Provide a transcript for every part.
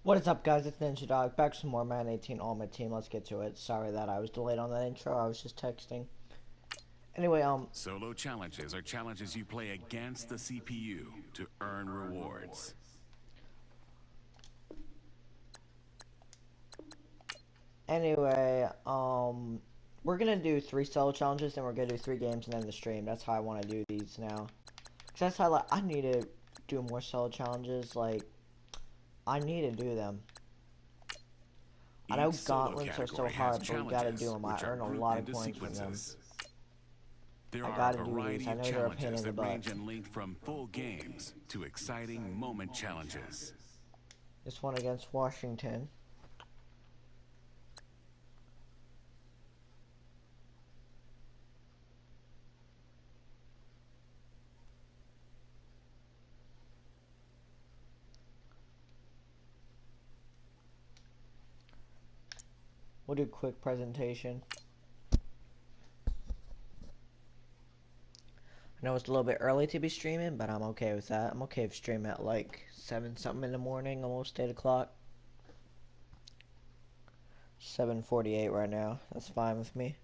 What is up, guys? It's Ninja Dog back with some more Madden 18 Ultimate Team. Let's get to it. Sorry that I was delayed on that intro. I was just texting. Anyway, Solo challenges are challenges you play against the CPU to earn rewards. Anyway, we're gonna do 3 solo challenges, then we're gonna do 3 games and then the stream. That's how I want to do these now. Cause that's how I need to do more solo challenges. Like, I need to do them. I know Each solo gauntlets are so category has hard, but we gotta do challenges, them. I which are earn a grouped lot of into points from them. sequences. There I are a gotta do these. variety I of know they're a pain challenges in the that butt. range in length from full games to exciting moment challenges. This one against Washington. We'll do a quick presentation. I know it's a little bit early to be streaming, but I'm okay with that. I'm okay with streaming at like 7 something in the morning, almost 8 o'clock. 7:48 right now. That's fine with me.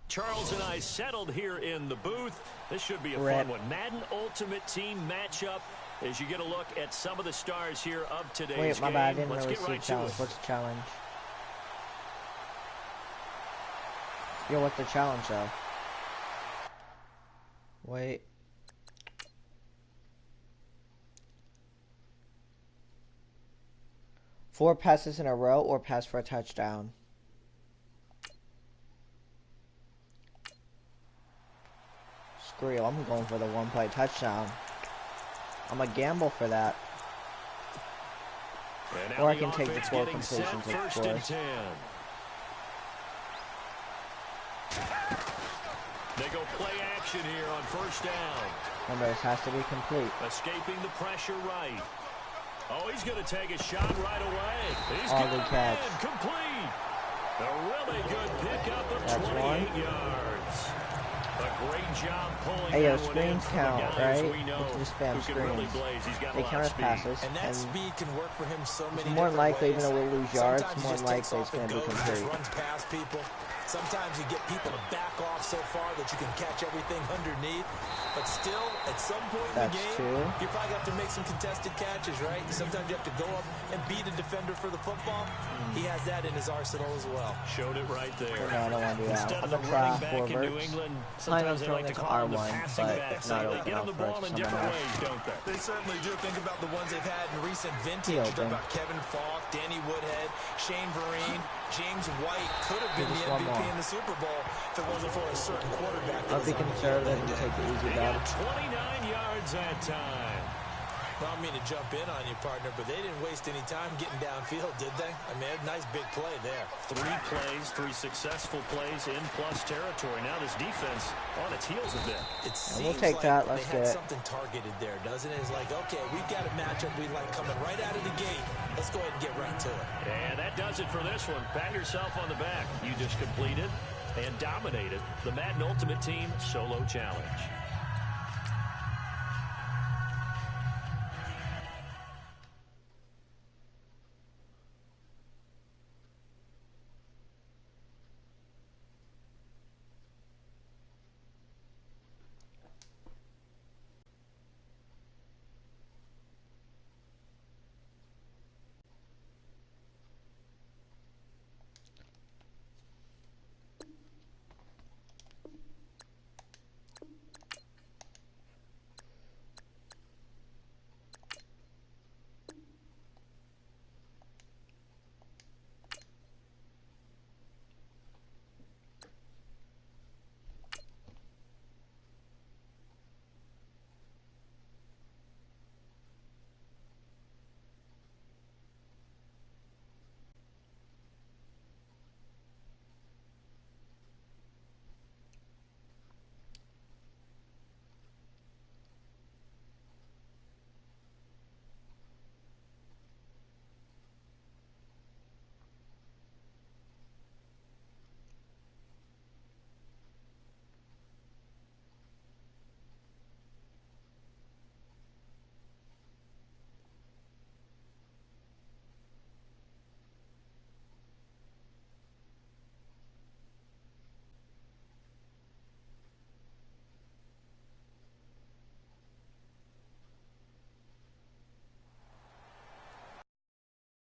Charles and I settled here in the booth. This should be a fun one. Madden Ultimate Team matchup as you get a look at some of the stars here of today's game. Wait, my bad. I didn't Let's really get see right the challenge. to it. What's the challenge? Yo, what's the challenge though? Wait. Four passes in a row or pass for a touchdown? Screw you, I'm going for the one-play touchdown. I'm a gamble for that. Or I can take the 4 completions, of course. They go play action here on first down. Remember, this has to be complete. Escaping the pressure right. Oh, he's going to take a shot right away. He's Oh, got good him catch. in, complete. A really good pickup of That's 28 one. yards. A great job pulling Hey, yo, that one in screens for the count, guys right? we know It's just spam who can really screens. blaze. He's got a They lot count of as speed. passes, And that and speed can work for him so many it's more different likely, ways. even though we'll lose yards, Sometimes he more just takes likely it's off and going to be goes, just complete. runs past people. Sometimes you get people to back off so far that you can catch everything underneath. But still, at some point in That's the game, two. you probably have to make some contested catches, right? Sometimes you have to go up and beat a defender for the football. He has that in his arsenal as well. Showed it right there. No, I don't want to do that. Instead I'm of the going to try running back in New forwards. England, Planning on sometimes they throwing like it to to call them the R1, passing but backs. not They open get up them the for ball in someone different else. ways, don't they? They certainly do. Think about the ones they've had in recent vintage. He You open. talk about Kevin Falk, Danny Woodhead, Shane Vereen, James White could have been Just the one MVP more. in the Super Bowl if it wasn't for a certain quarterback. I'll be conservative and take the easy He dub. got 29 yards that time. I don't mean to jump in on you, partner, but they didn't waste any time getting downfield, did they? I mean, a nice big play there. 3 plays, 3 successful plays in plus territory. Now this defense on its heels a bit. It And we'll seems take like that. Let's they had get it. something targeted there, doesn't it? It's like, okay, we've got a matchup we like coming right out of the gate. Let's go ahead and get right to it. And that does it for this one. Pat yourself on the back. You just completed and dominated the Madden Ultimate Team Solo Challenge.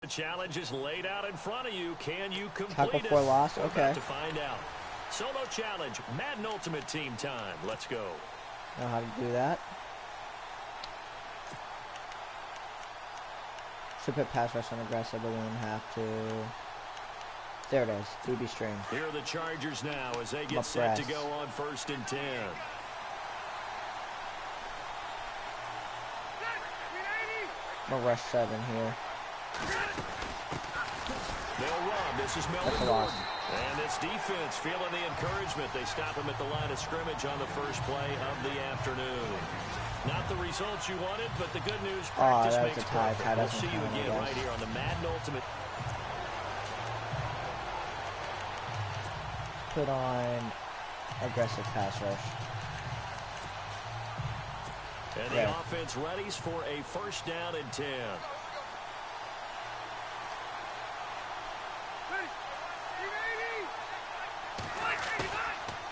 The challenge is laid out in front of you. Can you complete Tackle it? for loss. We're Okay. about to find out. Solo challenge, Madden Ultimate Team time. Let's go. Know how to do that. Should put pass rush on aggressive, but we don't have to. There it is. DB string. Here are the Chargers now as they get set to go on 1st and 10. We'll rush 7 here. They'll run. This is Melvin Gordon. And this defense feeling the encouragement. They stop him at the line of scrimmage on the first play of the afternoon. Not the results you wanted, but the good news, practice makes perfect. We'll see you again right here on the Madden Ultimate. Put on aggressive pass rush. And the offense readies for a 1st down and 10.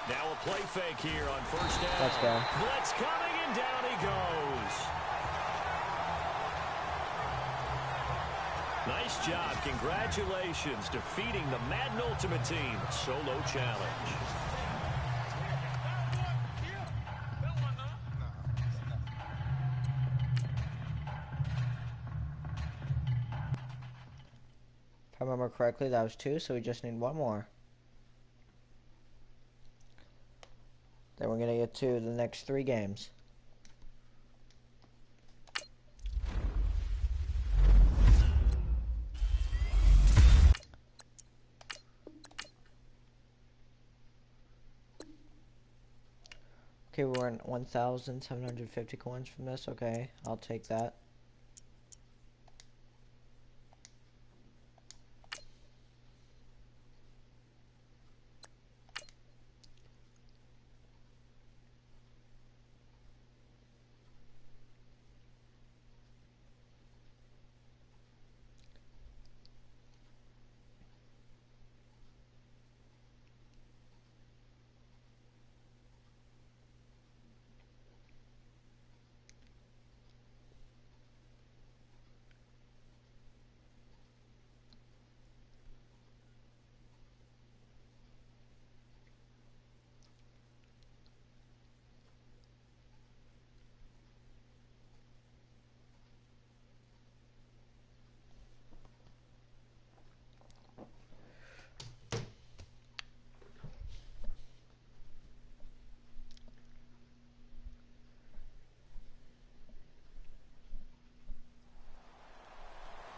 Now a play fake here on 1st down. Let's go. Blitz coming and down he goes. Nice job. Congratulations defeating the Madden Ultimate Team solo challenge. If I remember correctly, that was 2, so we just need 1 more. Then we're going to get to the next 3 games. Okay, we're in 1,750 coins from this. Okay, I'll take that.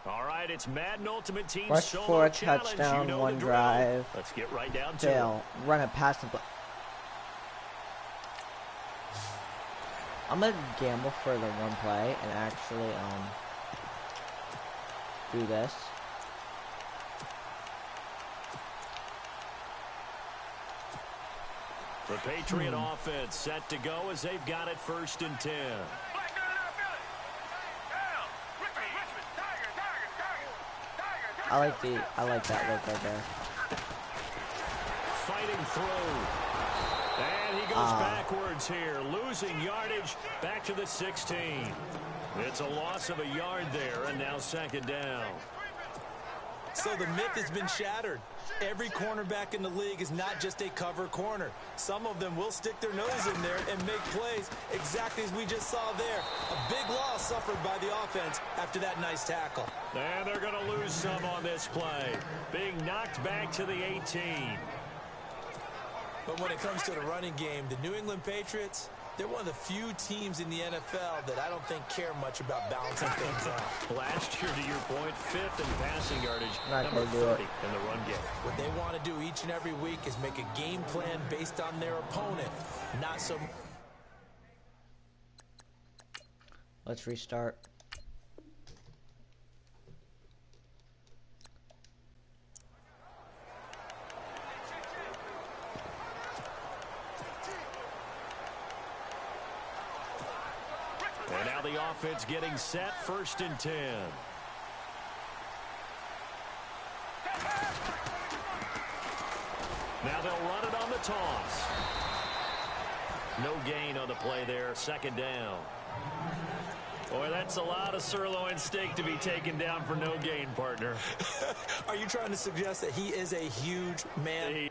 All right, it's Madden Ultimate Team Rush solo for a challenge. touchdown, You know 1 the drill. drive. Let's get right down to They'll it. run it past the. I'm gonna gamble for the 1 play and actually do this. The Patriot offense set to go as they've got it 1st and 10. I like that look right there. Fighting through. And he goes backwards here, losing yardage back to the 16. It's a loss of a yard there, and now 2nd down. So the myth has been shattered. Every cornerback in the league is not just a cover corner. Some of them will stick their nose in there and make plays exactly as we just saw there. A big loss suffered by the offense after that nice tackle. And they're going to lose some on this play, being knocked back to the 18. But when it comes to the running game, the New England Patriots, they're one of the few teams in the NFL that I don't think care much about balancing things out. Last year, to your point, 5th in passing yardage, Not number gonna do 30 it. in the run game. What they want to do each and every week is make a game plan based on their opponent, not so. Let's restart. And now the offense getting set, 1st and 10. Now they'll run it on the toss. No gain on the play there, 2nd down. Boy, that's a lot of sirloin steak to be taken down for no gain, partner. Are you trying to suggest that he is a huge man?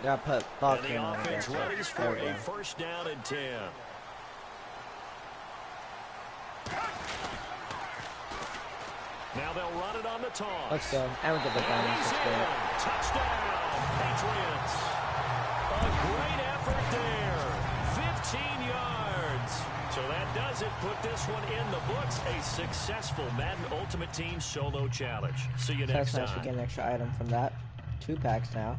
Yeah, put And Buck the in on offense it. ready for a first down and 10. Now they'll run it on the toss. Let's go. And we get the And bonus. he's Let's in. go. Touchdown, Patriots. A great effort there. 15 yards. So that does it. Put this one in the books. A successful Madden Ultimate Team solo challenge. See you next That's nice. We time. get an extra item from that. 2 packs now.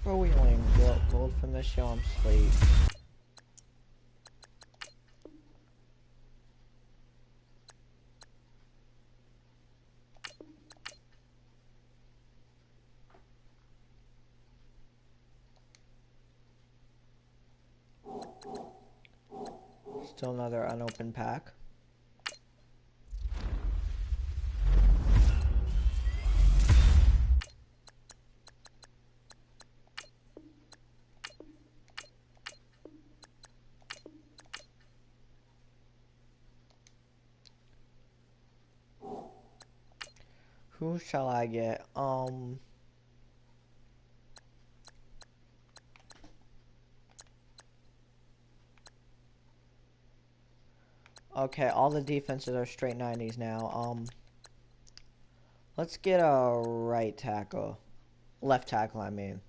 Bro, we only gold from this show. I'm sleep. Still another unopened pack. Who shall I get? Okay, all the defenses are straight 90s now. Let's get a right tackle. Left tackle, I mean.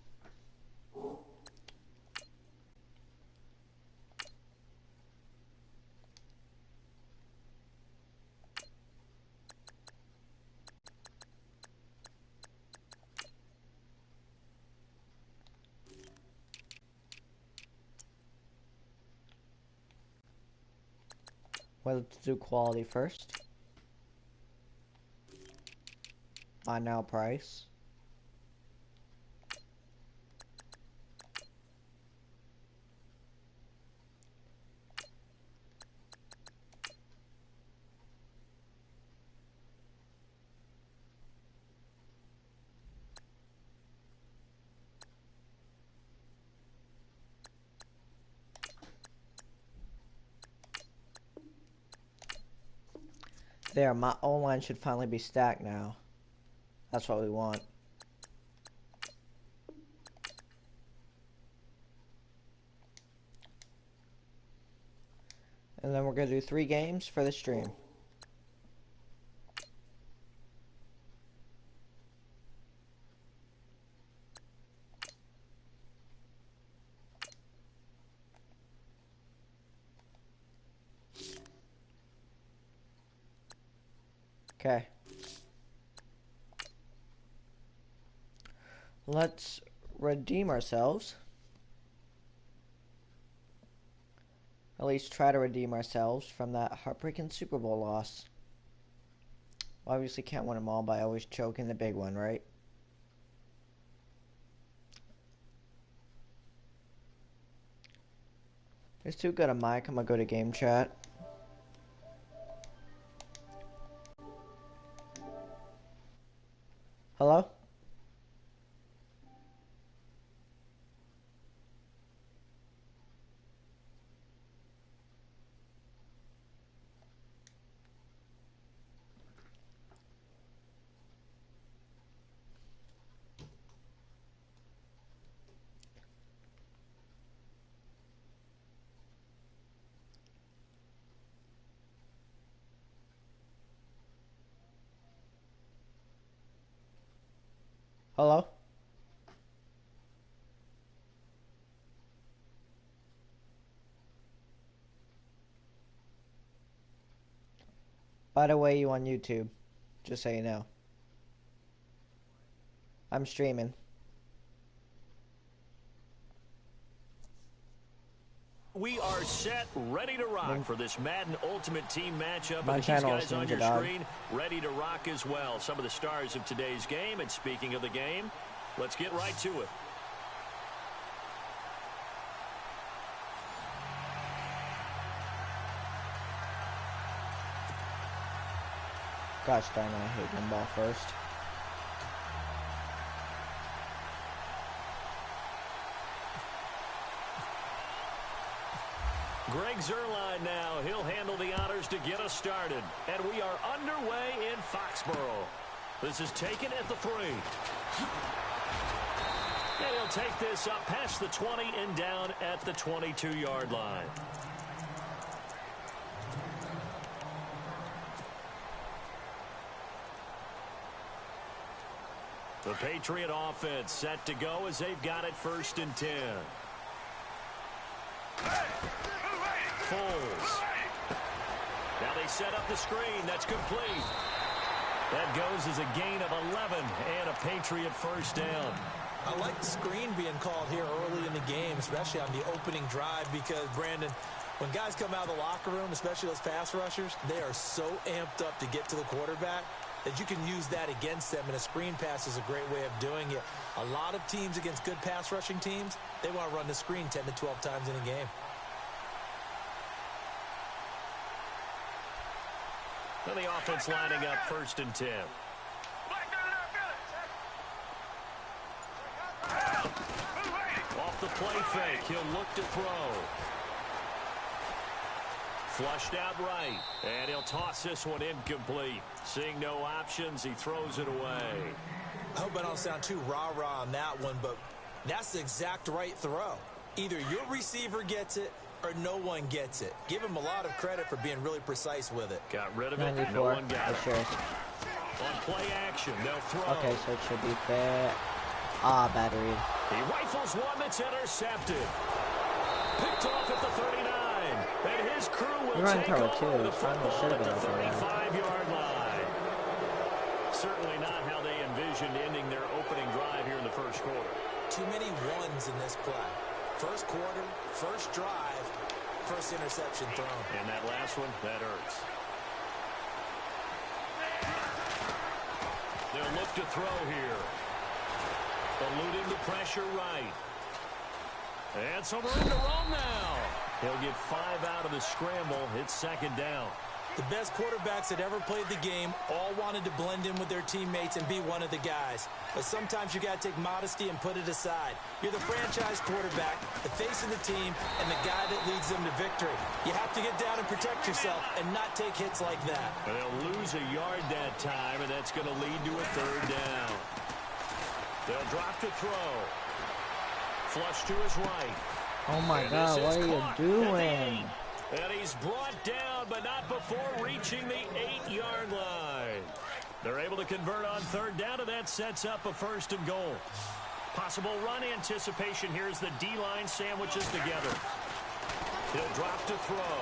Well, let's do quality first. Buy now price. There, my O-line should finally be stacked now. That's what we want. And then we're going to do 3 games for the stream. Okay. Let's redeem ourselves. At least try to redeem ourselves from that heartbreaking Super Bowl loss. Obviously can't win them all by always choking the big one, right? It's too good a mic. I'm gonna go to game chat. Hello? Hello? By the way, you on YouTube. Just so you know. I'm streaming. we are set, ready to rock for this Madden Ultimate Team matchup. My And these channel guys is on Ninja your Dog. screen, ready to rock as well. Some of the stars of today's game. And speaking of the game, let's get right to it. Gosh darn it, I hate one ball first. Greg Zuerlein now. He'll handle the honors to get us started. And we are underway in Foxborough. This is taken at the 3. And he'll take this up past the 20 and down at the 22-yard line. The Patriot offense set to go as they've got it 1st and 10. Foles. Now they set up the screen. That's complete. That goes as a gain of 11 and a Patriot 1st down. I like the screen being called here early in the game, especially on the opening drive, because, Brandon, when guys come out of the locker room, especially those pass rushers, they are so amped up to get to the quarterback that you can use that against them, and a screen pass is a great way of doing it. A lot of teams against good pass rushing teams, they want to run the screen 10 to 12 times in a game. And the offense lining up 1st and 10. Off the play fake, he'll look to throw. Flushed out right, and he'll toss this one incomplete. Seeing no options, he throws it away. I hope I don't sound too rah-rah on that one, but that's the exact right throw. Either your receiver gets it or no one gets it. Give him a lot of credit for being really precise with it. Got rid of it. 94. No one got it. Sure. On play action, they'll throw. Okay, so it should be fair. Ah, bad read. He rifles one that's intercepted. Picked off at the 39. And his crew will take over the football at the 35-yard line. Certainly not how they envisioned ending their opening drive here in the 1st quarter. Too many ones in this play. 1st quarter, 1st drive, 1st interception thrown. And that last one, that hurts. They'll look to throw here. Eluding the pressure right. And some room to roam now. He'll get 5 out of the scramble. It's 2nd down. The best quarterbacks that ever played the game all wanted to blend in with their teammates and be one of the guys. But sometimes you got to take modesty and put it aside. You're the franchise quarterback, the face of the team, and the guy that leads them to victory. You have to get down and protect yourself and not take hits like that. They'll lose a yard that time, and that's going to lead to a 3rd down. They'll drop to throw. Flush to his right. Oh my God, what are you doing? And he's brought down, but not before reaching the 8-yard line. They're able to convert on 3rd down, and that sets up a 1st and goal. Possible run anticipation here as the D-line sandwiches together. He'll drop to throw.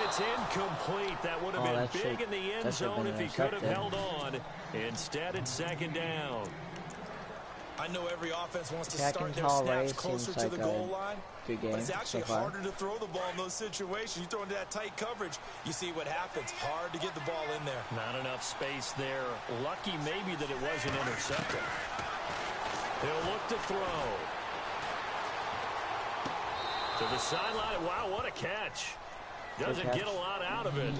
It's incomplete. That would have been big in the end zone if he could have held on. Instead, it's 2nd down. I know every offense wants to start their snaps closer to the goal line, but it's actually harder to throw the ball in those situations. You throw into that tight coverage, you see what happens. Hard to get the ball in there. Not enough space there. Lucky maybe that it wasn't intercepted. He'll look to throw. To the sideline. Wow, what a catch. Doesn't get a lot out of it,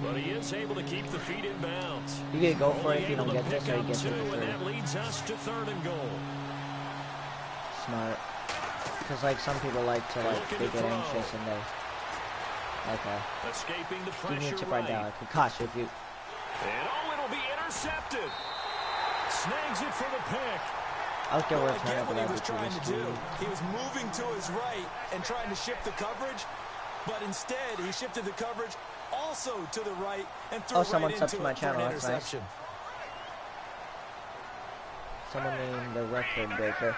but he is able to keep the feet in bounds. You get go for it if you don't get this, or you get two, and that leads us to 3rd and goal. Smart. Because, like, some people like to, like, they get anxious and they... Okay. Escaping the pressure. You need to right down. I could cost you if you... And oh, it'll be intercepted. Snags it for the pick. Out there where I get what he was trying to do. He was moving to his right and trying to shift the coverage. But instead, he shifted the coverage also to the right and threw right into to my channel. That's interception. Nice. Someone named the record breaker.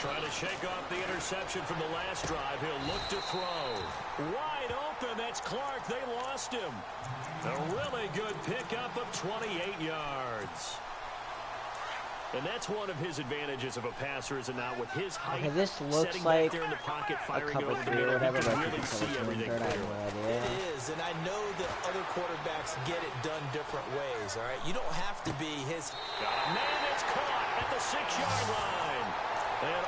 Trying to shake off the interception from the last drive. He'll look to throw. Wide open. That's Clark. They lost him. A really good pickup of 28 yards. And that's one of his advantages of a passer, is it not? With his height, okay, this looks setting like back there in the pocket, firing a over cover the three or middle, whatever, he can but really see everything clearly. It is, and I know that other quarterbacks get it done different ways, all right? You don't have to be his... Man, it's caught at the 6-yard line.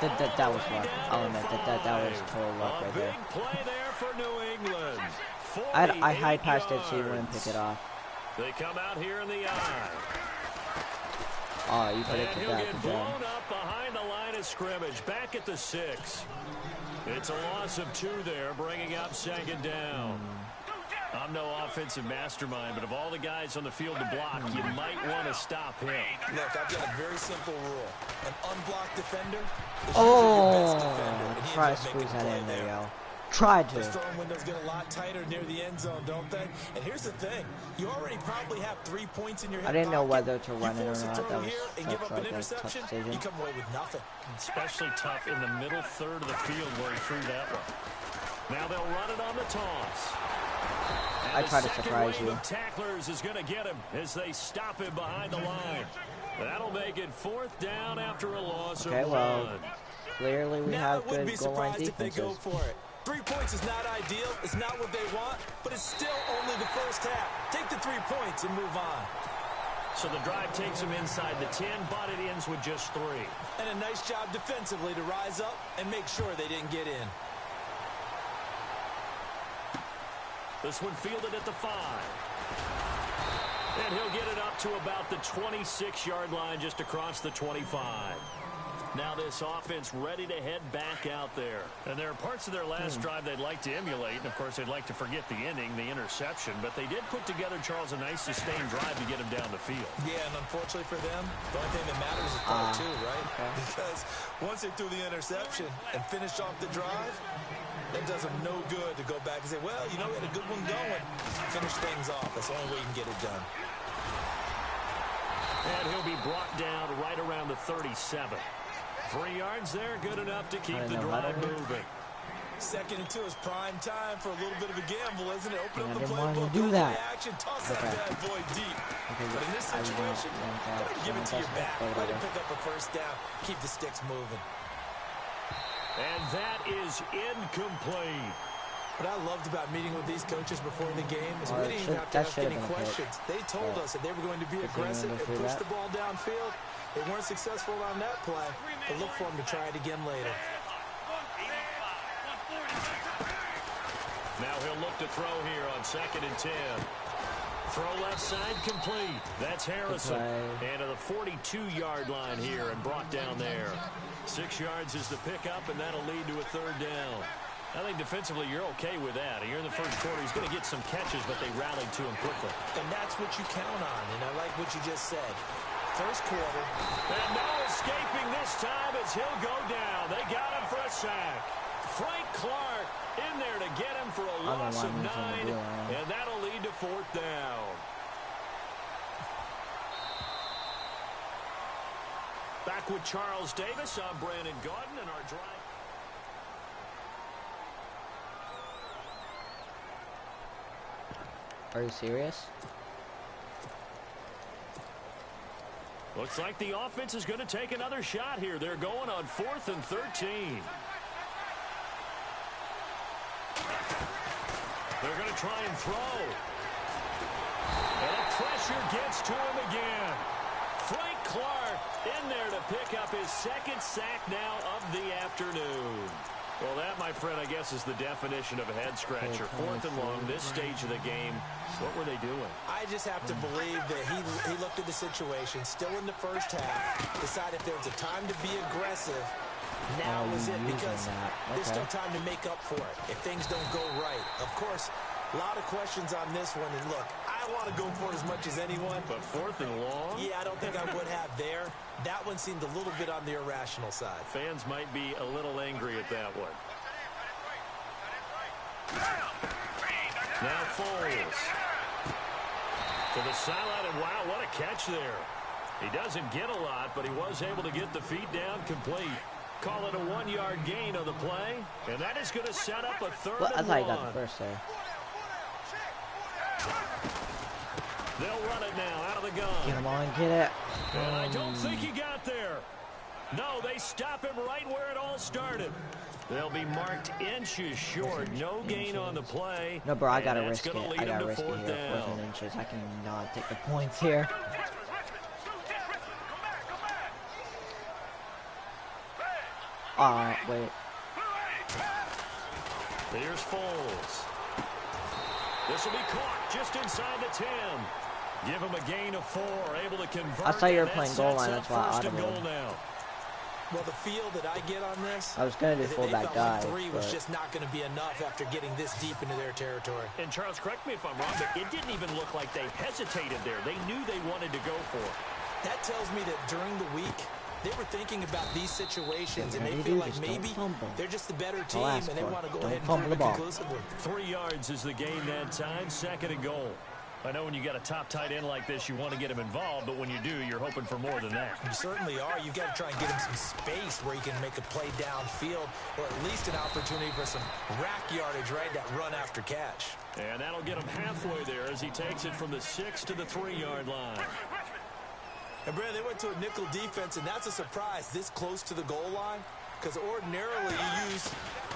That was luck. I'll admit that was total luck right there. Big play there for New England. I high passed it so you wouldn't pick it off. They come out here in the eye. Oh, you predicted and he'll that. get blown up behind the line of scrimmage. Back at the 6. It's a loss of 2 there, bringing up 2nd down. I'm no offensive mastermind, but of all the guys on the field to block, you might want to stop him. Look, I've got a very simple rule. An unblocked defender is Oh, your best defender. try to squeeze that in there, yo. Tried to. Those throwing windows get a lot tighter near the end zone, don't they? And here's the thing. You already probably have 3 points in your head. I didn't know pocket. whether to run it or not. That was and give up an like a tough interception, decision. you come away with nothing. Especially tough in the middle third of the field where he threw that one. Now they'll run it on the toss. I tried to surprise you. The tacklers is going to get him as they stop him behind the line. That'll make it 4th down after a loss of 1. Clearly we now have good goal line defenses. If they go for it. 3 points is not ideal. It's not what they want, but it's still only the first half. Take the 3 points and move on. So the drive takes them inside the 10, but it ends with just 3. And a nice job defensively to rise up and make sure they didn't get in. This one fielded at the 5. And he'll get it up to about the 26-yard line, just across the 25. Now this offense ready to head back out there. And there are parts of their last drive they'd like to emulate. And, of course, they'd like to forget the ending, the interception. But they did put together, Charles, a nice sustained drive to get him down the field. Yeah, and unfortunately for them, the only thing that matters is part 2, right? Okay. Because once they threw the interception and finished off the drive, it does them no good to go back and say, well, you know, we had a good one going. Finish things off. That's the only way you can get it done. And he'll be brought down right around the 37. 3 yards there, good enough to keep the drive moving. 2nd and 2 is prime time for a little bit of a gamble, isn't it? Open up the playbook, go do that. Action, toss that bad boy deep. But in this situation, give it to your back. Let him pick up a 1st down. Keep the sticks moving. And that is incomplete. What I loved about meeting with these coaches before the game is we didn't even have to ask any questions. They told us that they were going to be aggressive and push the ball downfield. They weren't successful on that play, but look for them to try it again later. Now he'll look to throw here on 2nd and 10. Throw left side complete. That's Harrison. And to the 42-yard line here and brought down there. 6 yards is the pickup, and that'll lead to a 3rd down. I think defensively you're okay with that. Here in the first quarter, he's going to get some catches, but they rallied to him quickly. And that's what you count on, and I like what you just said. First quarter. And no escaping this time as he'll go down. They got him for a sack. Frank Clark in there to get him for a loss of 9, and that'll lead to 4th down. Back with Charles Davis. I'm Brandon Gaudin, and our drive. Are you serious? Looks like the offense is going to take another shot here. They're going on 4th and 13. They're going to try and throw. And the pressure gets to him again. Frank Clark in there to pick up his 2nd sack now of the afternoon. Well, that, my friend, I guess is the definition of a head-scratcher. 4th and long, this stage of the game. What were they doing? I just have to believe that he looked at the situation, still in the first half, decided if there was a time to be aggressive, now was it, because there's still time to make up for it if things don't go right. Of course, a lot of questions on this one, and look, I want to go for it as much as anyone. But 4th and long? Yeah, I don't think I would have there. That one seemed a little bit on the irrational side. Fans might be a little angry at that one. Now Foles to the sideline, and wow, what a catch there. He doesn't get a lot, but he was able to get the feet down complete. Call it a 1-yard gain on the play, and that is going to set up a 3rd Well, I and thought 1. you got the first there. They'll run it now out of the gun. Get him on, get it. And I don't think he got there. No, they stop him right where it all started. They'll be marked inches short. No gain on the play. No, bro, I gotta risk it. I I gotta risk it here. 14 inches. I cannot take the points here. Alright, wait. Here's Foles. This will be caught just inside the 10. Give him a gain of 4. Able to convert. I saw you were playing goal line. That's why I audibled. Well, the feel that I get on this, I was going to do fullback guy. Like 3 was just not going to be enough after getting this deep into their territory. And Charles, correct me if I'm wrong, but it didn't even look like they hesitated there. They knew they wanted to go for it. That tells me that during the week, they were thinking about these situations, and they feel like maybe they're just the better team, and they want to go ahead and prove it conclusively. 3 yards is the gain that time, 2nd and goal. I know when you got a top tight end like this, you want to get him involved, but when you do, you're hoping for more than that. You certainly are. You've got to try and get him some space where he can make a play downfield, or at least an opportunity for some rack yardage, right? That run after catch. And that'll get him halfway there as he takes it from the 6 to the 3-yard line. And, Brad, they went to a nickel defense, and that's a surprise this close to the goal line, because ordinarily you use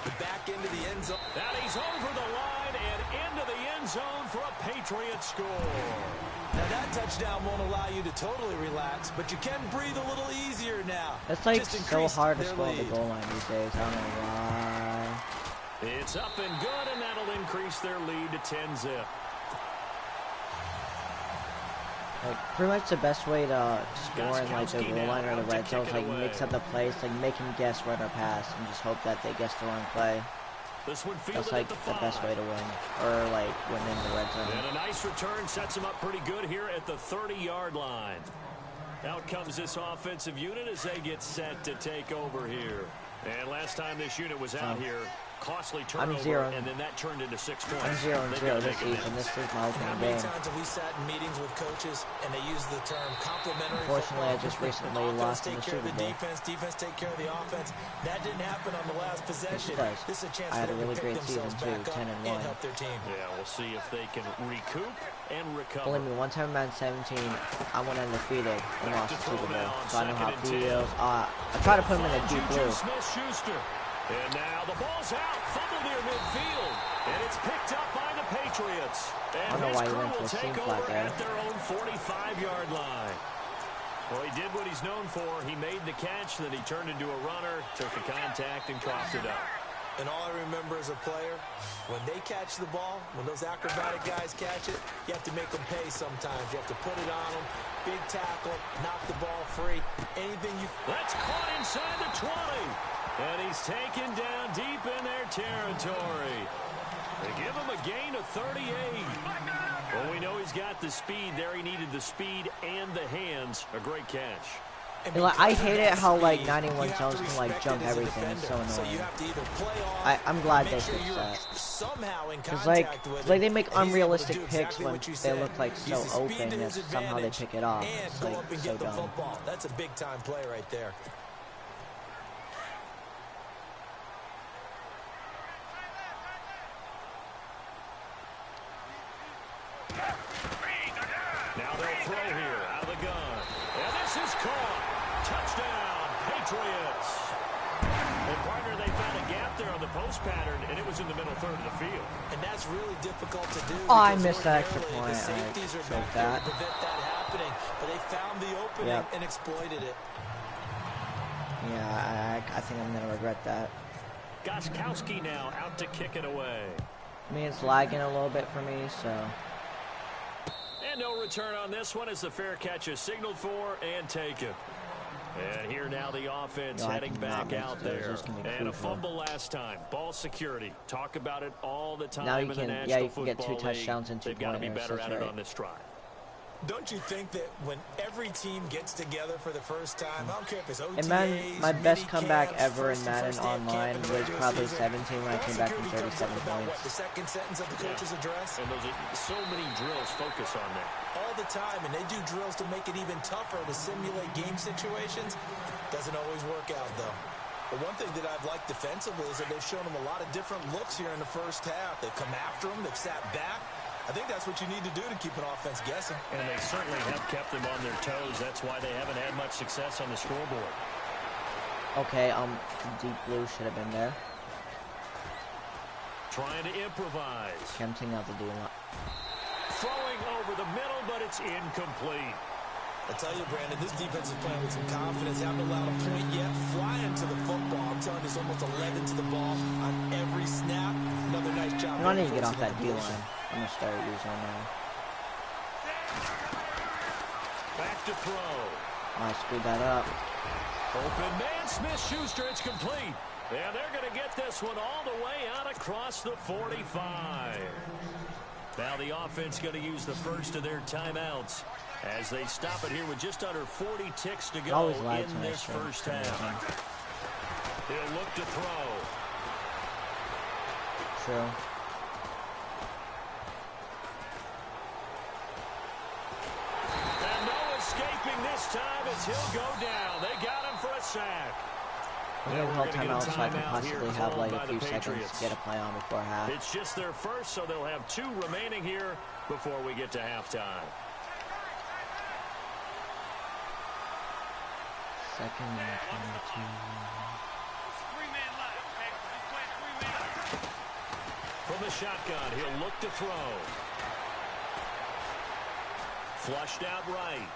the back end of the end zone. Now he's over the line and into the end zone for a Patriot score. Now that touchdown won't allow you to totally relax, but you can breathe a little easier now. It's like so hard to score the goal line these days. I don't know why. It's up and good, and that'll increase their lead to 10-zip. Like, pretty much the best way to score in like the goal line or the red zone is like mix up the plays, like make them guess where to pass and just hope that they guess the wrong play. That's like the best way to win, or like win in the red zone. And a nice return sets them up pretty good here at the 30-yard line. Out comes this offensive unit as they get set to take over here. And last time this unit was out here, costly turnover, and then that turned into 6 points. I'm 0-0 this season. This is my opening game. How many times have we sat in meetings with coaches and they use the term complementary? Unfortunately, I just recently lost in the Super Bowl. Defense take care of the offense. That didn't happen on the last possession. This is a chance I had a really great season too, 10-1. Help their team. Yeah, we'll see if they can recoup and recover. Believe me, one time in Madden 17, I went undefeated and lost the Super Bowl, so I know how it feels. I try to put him in a deep blue. And now the ball's out, fumbled near midfield, and it's picked up by the Patriots. And I don't know why he went will to a take seam over flat there. at their own 45-yard line. Well, he did what he's known for. He made the catch, then he turned into a runner, took the contact, and coughed it up. And all I remember as a player, when they catch the ball, when those acrobatic guys catch it, you have to make them pay sometimes. You have to put it on them, big tackle, knock the ball free, anything you... That's caught inside the 20. And he's taken down deep in their territory. They give him a gain of 38. Well, we know he's got the speed there. He needed the speed and the hands. A great catch. Like, I hate it how like 91 Jones can like jump everything. It's so annoying. I'm glad they fixed that. Because like they make unrealistic picks when they look like so open and somehow they pick it off. It's like so dumb. That's a big time play right there. Now they'll throw here out of the gun. And this is caught. Touchdown, Patriots. And partner, they found a gap there on the post pattern, and it was in the middle third of the field. And that's really difficult to do. Oh, I missed that extra point. The safeties are back there to prevent that happening, but they found the opening and exploited it. Yeah, I think I'm going to regret that. Gostkowski now out to kick it away. I mean, it's lagging a little bit for me, so... And no return on this one as the fair catch is signaled for and taken. And here now the offense heading back out there. And a fumble last time. Ball security. Talk about it all the time now you in can, the National you can get 2 Football touchdowns League. and 2 They've got to be pointers. better at it right. on this drive. Don't you think that when every team gets together for the first time, I don't care if it's OTAs, and my best comeback ever in Madden Online was probably 17 when I came back from 37 points. The second sentence of the coach's address. And those are, so many drills focus on that. All the time, and they do drills to make it even tougher to simulate game situations. Doesn't always work out, though. But one thing that I've liked defensively is that they've shown them a lot of different looks here in the first half. They've come after them. They've sat back. I think that's what you need to do to keep an offense guessing. And they certainly have kept them on their toes. That's why they haven't had much success on the scoreboard. Okay, deep blue should have been there. Trying to improvise. Tempting out the D-line. Throwing over the middle, but it's incomplete. I tell you, Brandon, this defense is playing with some confidence. Haven't allowed a point yet. Flying to the football. I'm telling you, it's almost 11 to the ball on every snap. Another nice job. I need to get off that D-line. I'm going to start using it now. Back to throw. I screwed that up. Open man, Smith-Schuster, it's complete. And they're going to get this one all the way out across the 45. Now the offense going to use the first of their timeouts as they stop it here with just under 40 ticks to go in this first half. He'll look to throw. True. And no escaping this time as he'll go down. They got him for a sack. I'm going to call timeout so I can possibly have like a few seconds to get a play on before half. It's just their first, so they'll have 2 remaining here before we get to halftime. Second and 22. From the shotgun, he'll look to throw. Flushed out right.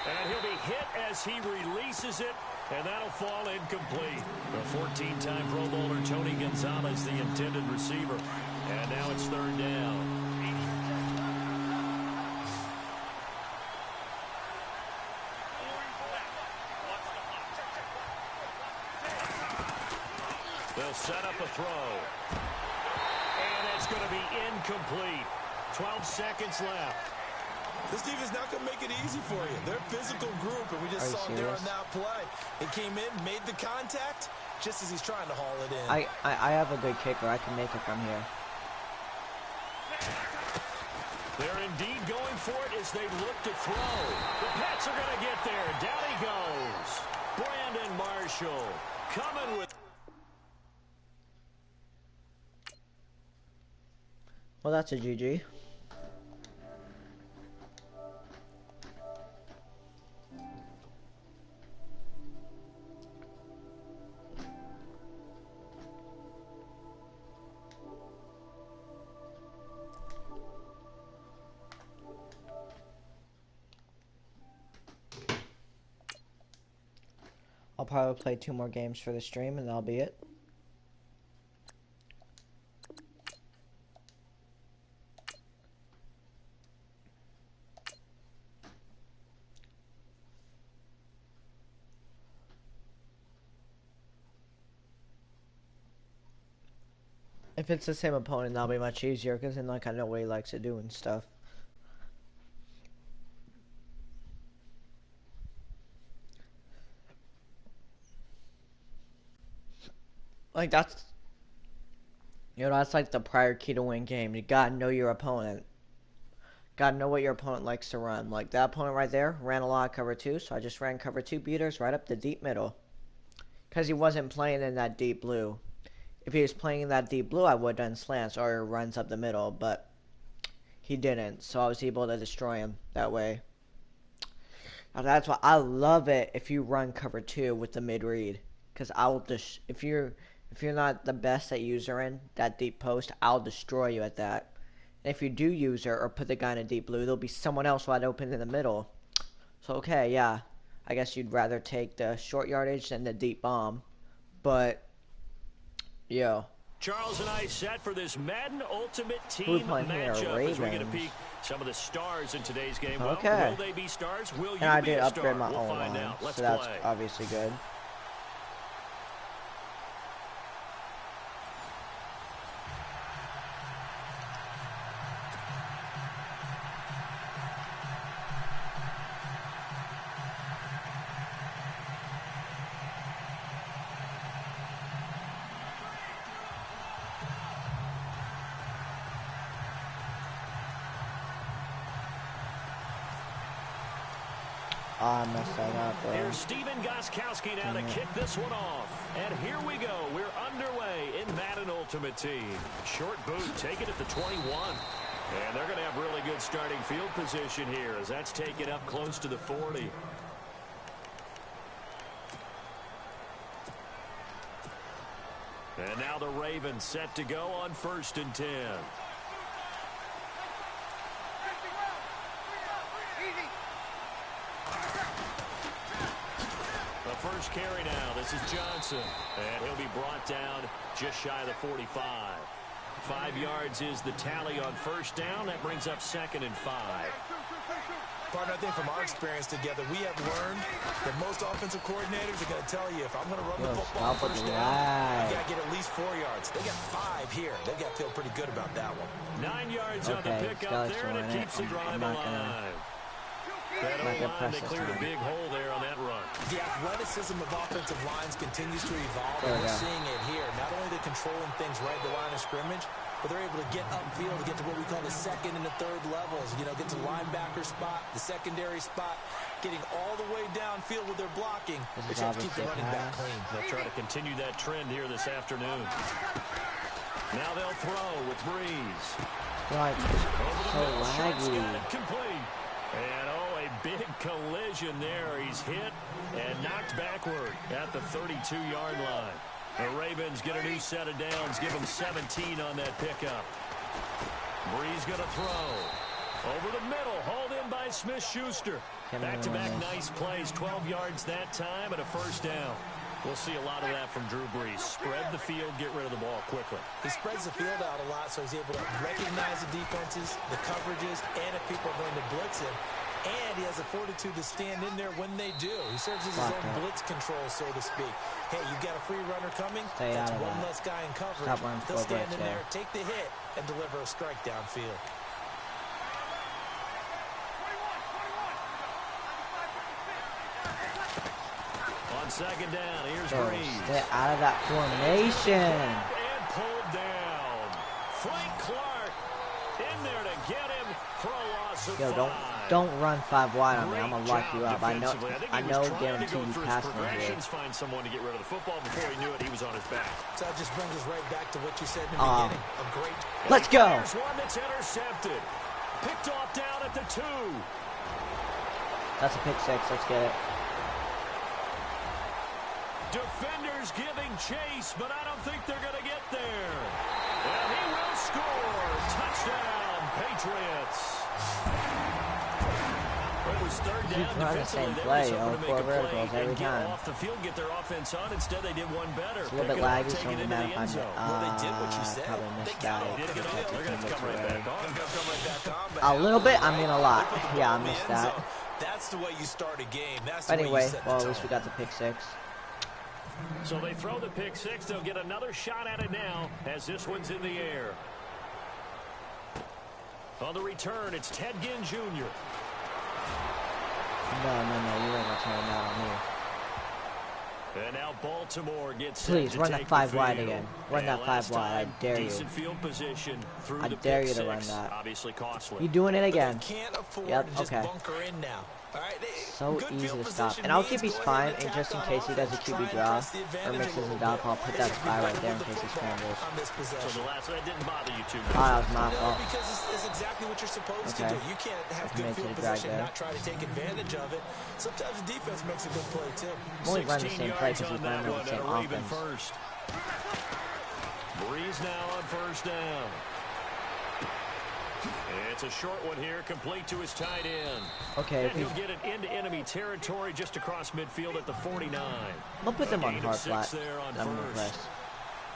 And he'll be hit as he releases it, and that'll fall incomplete. The 14-time Pro Bowler Tony Gonzalez, the intended receiver. And now it's third down. They'll set up a throw. And it's going to be incomplete. 12 seconds left. This defense not going to make it easy for you. They're a physical group, and we just saw it there on that play. It came in, made the contact, just as he's trying to haul it in. I have a good kicker. I can make it from here. They're indeed going for it as they look to throw. The Pats are going to get there. Down he goes. Brandon Marshall coming with... Well, that's a GG. I'll probably play 2 more games for the stream and that'll be it. If it's the same opponent, that'll be much easier because then like I know what he likes to do and stuff. Like that's, you know, that's like the prior key to win game. You gotta know your opponent. Gotta know what your opponent likes to run. Like that opponent right there ran a lot of cover 2, so I just ran cover 2 beaters right up the deep middle. Because he wasn't playing in that deep blue. If he was playing in that deep blue, I would have done slants or runs up the middle, but he didn't. So I was able to destroy him that way. And that's why I love it if you run cover 2 with the mid read. Because I'll just, if you're not the best at usering that deep post, I'll destroy you at that. And if you do user or put the guy in a deep blue, there'll be someone else wide open in the middle. So okay, yeah, I guess you'd rather take the short yardage than the deep bomb, but yo. Charles and I set for this Madden Ultimate Team matchup as we get a peek some of the stars in today's game. Okay. Well, will they be stars? Will you and I be did a upgrade star? my We'll own find line, out. Let's so that's play. obviously good. Oh, I messed that up, bro. Here's Steven Gostkowski now to kick this one off. And here we go. We're underway in Madden Ultimate Team. Short boot, take it at the 21. And they're going to have really good starting field position here as that's taken up close to the 40. And now the Ravens set to go on 1st and 10. The first carry now. This is Johnson. And he'll be brought down just shy of the 45. 5 yards is the tally on 1st down. That brings up 2nd and 5. Partner, I think from our experience together, we have learned that most offensive coordinators are going to tell you, if I'm going to run the football on 1st down, I got to get at least 4 yards. They got 5 here. They've got to feel pretty good about that one. 9 yards on the pickup there, and it keeps the drive alive. That O-line, they cleared a big hole there on that run. The athleticism of offensive lines continues to evolve, and we're seeing it here. Not only they're controlling things right at the line of scrimmage, but they're able to get upfield to get to what we call the 2nd and the 3rd levels. You know, get to linebacker spot, the secondary spot, getting all the way downfield with their blocking. They try to keep the running back clean. They'll try to continue that trend here this afternoon. Now they'll throw with Breeze. Right, so laggy. Complete. And a big collision there. He's hit and knocked backward at the 32-yard line. The Ravens get a new set of downs, give them 17 on that pickup. Breeze going to throw. Over the middle, hauled in by Smith-Schuster. Back-to-back nice plays, 12 yards that time and a 1st down. We'll see a lot of that from Drew Brees. Spread the field, get rid of the ball quickly. He spreads the field out a lot, so he's able to recognize the defenses, the coverages, and if people are going to blitz him. And he has the fortitude to stand in there when they do. He serves as his own blitz control, so to speak. Hey, you've got a free runner coming. That's one less guy in coverage. He'll stand in there, take the hit, and deliver a strike downfield. On 2nd down, here's Breeze. Get out of that formation. And pulled down. Frank Clark in there to get him for a loss of 5. Don't run 5 wide on me. I'm gonna lock you up. I know guarantee you passing here. Find someone to get rid of the football. Before he knew it, he was on his back. So that just brings us right back to what you said in the beginning. A great. Let's go. There's one that's intercepted. Picked off down at the 2. That's a pick 6. Let's get it. Defenders giving chase, but I don't think they're going to get there. And he will score. Touchdown, Patriots. It was 3rd down. Defensively, the same play, 4 verticals every time. Off the field, get their offense on. Instead, they did one better. It's a little bit laggy, so I'm mad if I probably missed that. They're going to come right back on. A little bit, I mean a lot. Yeah, I missed that. That's the way you start a game. That's But anyway, well, at least we got the pick 6. So they throw the pick 6. They'll get another shot at it now as this one's in the air. On the return, it's Ted Ginn Jr. No, you ain't returning that on me. And now Baltimore gets Please, run that 5 wide again. Run that 5 wide. I dare you. Decent field position through I the dare pick you to 6. run that. Obviously costly. You doing it again. Can't afford Yep, to just okay. bunker in now. All right, So easy to stop. And I'll keep his spine, and just in case he does a QB draw or mixes it up, I'll put that spy right there in case he scrambles. So the last one didn't bother you too much. Oh, that was my fault. Because it's exactly what you're supposed to do. You can't have good field position and not try to take advantage of it. Sometimes the defense makes a good play, too. I'm only running the same play because he's running the same offense. Breeze now on 1st down. It's a short one here, complete to his tight end. Okay. And he'll get it into enemy territory just across midfield at the 49. I'll put them on hard flat. There on I'm 1st. impressed.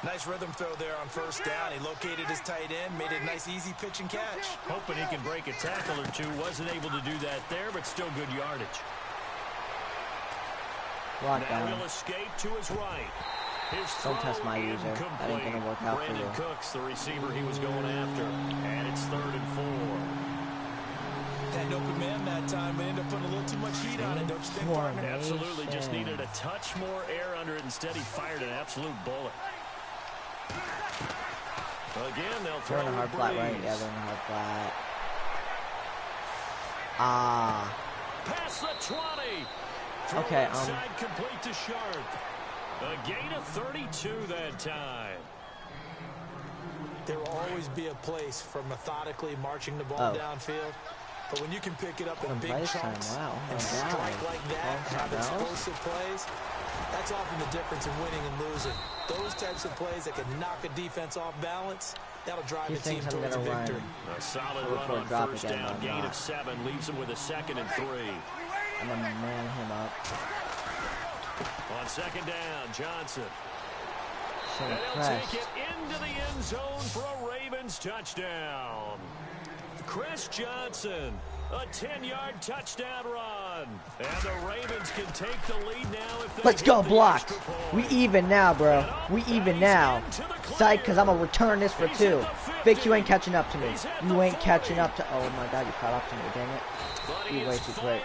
Nice rhythm throw there on 1st down. He located his tight end, made a nice easy pitch and catch. Hoping he can break a tackle or two. Wasn't able to do that there, but still good yardage. Now he'll escape to his right. Don't test my user. That ain't gonna work out for you. Brandon Cooks, the receiver he was going after. And it's 3rd and 4. Had an open man that time, but ended up putting a little too much heat on it, don't you think, partner? Absolutely. Just needed a touch more air under it. Instead, he fired an absolute bullet. Again, they'll throw in a hard flat, right? Yeah, they're in a hard flat. Past the 20. Okay, Inside, complete to Sharp. A gain of 32 that time. There will always be a place for methodically marching the ball downfield. But when you can pick it up in big chunks and strike like that, have explosive plays, that's often the difference in winning and losing. Those types of plays that can knock a defense off balance, that'll drive the team towards a victory. A solid run on first down, gain of 7, leaves him with a 2nd and 3. I'm going to man him up. On 2nd down, Johnson. And he'll take it into the end zone for a Ravens touchdown. Chris Johnson, a 10-yard touchdown run. And the Ravens can take the lead now if they Let's go, block. We even now, bro. We even now. Psych, because I'm going to return this for 2. Vic, you ain't catching up to me. You ain't catching up to... Oh, my God, you caught up to me. Dang it. You way too quick.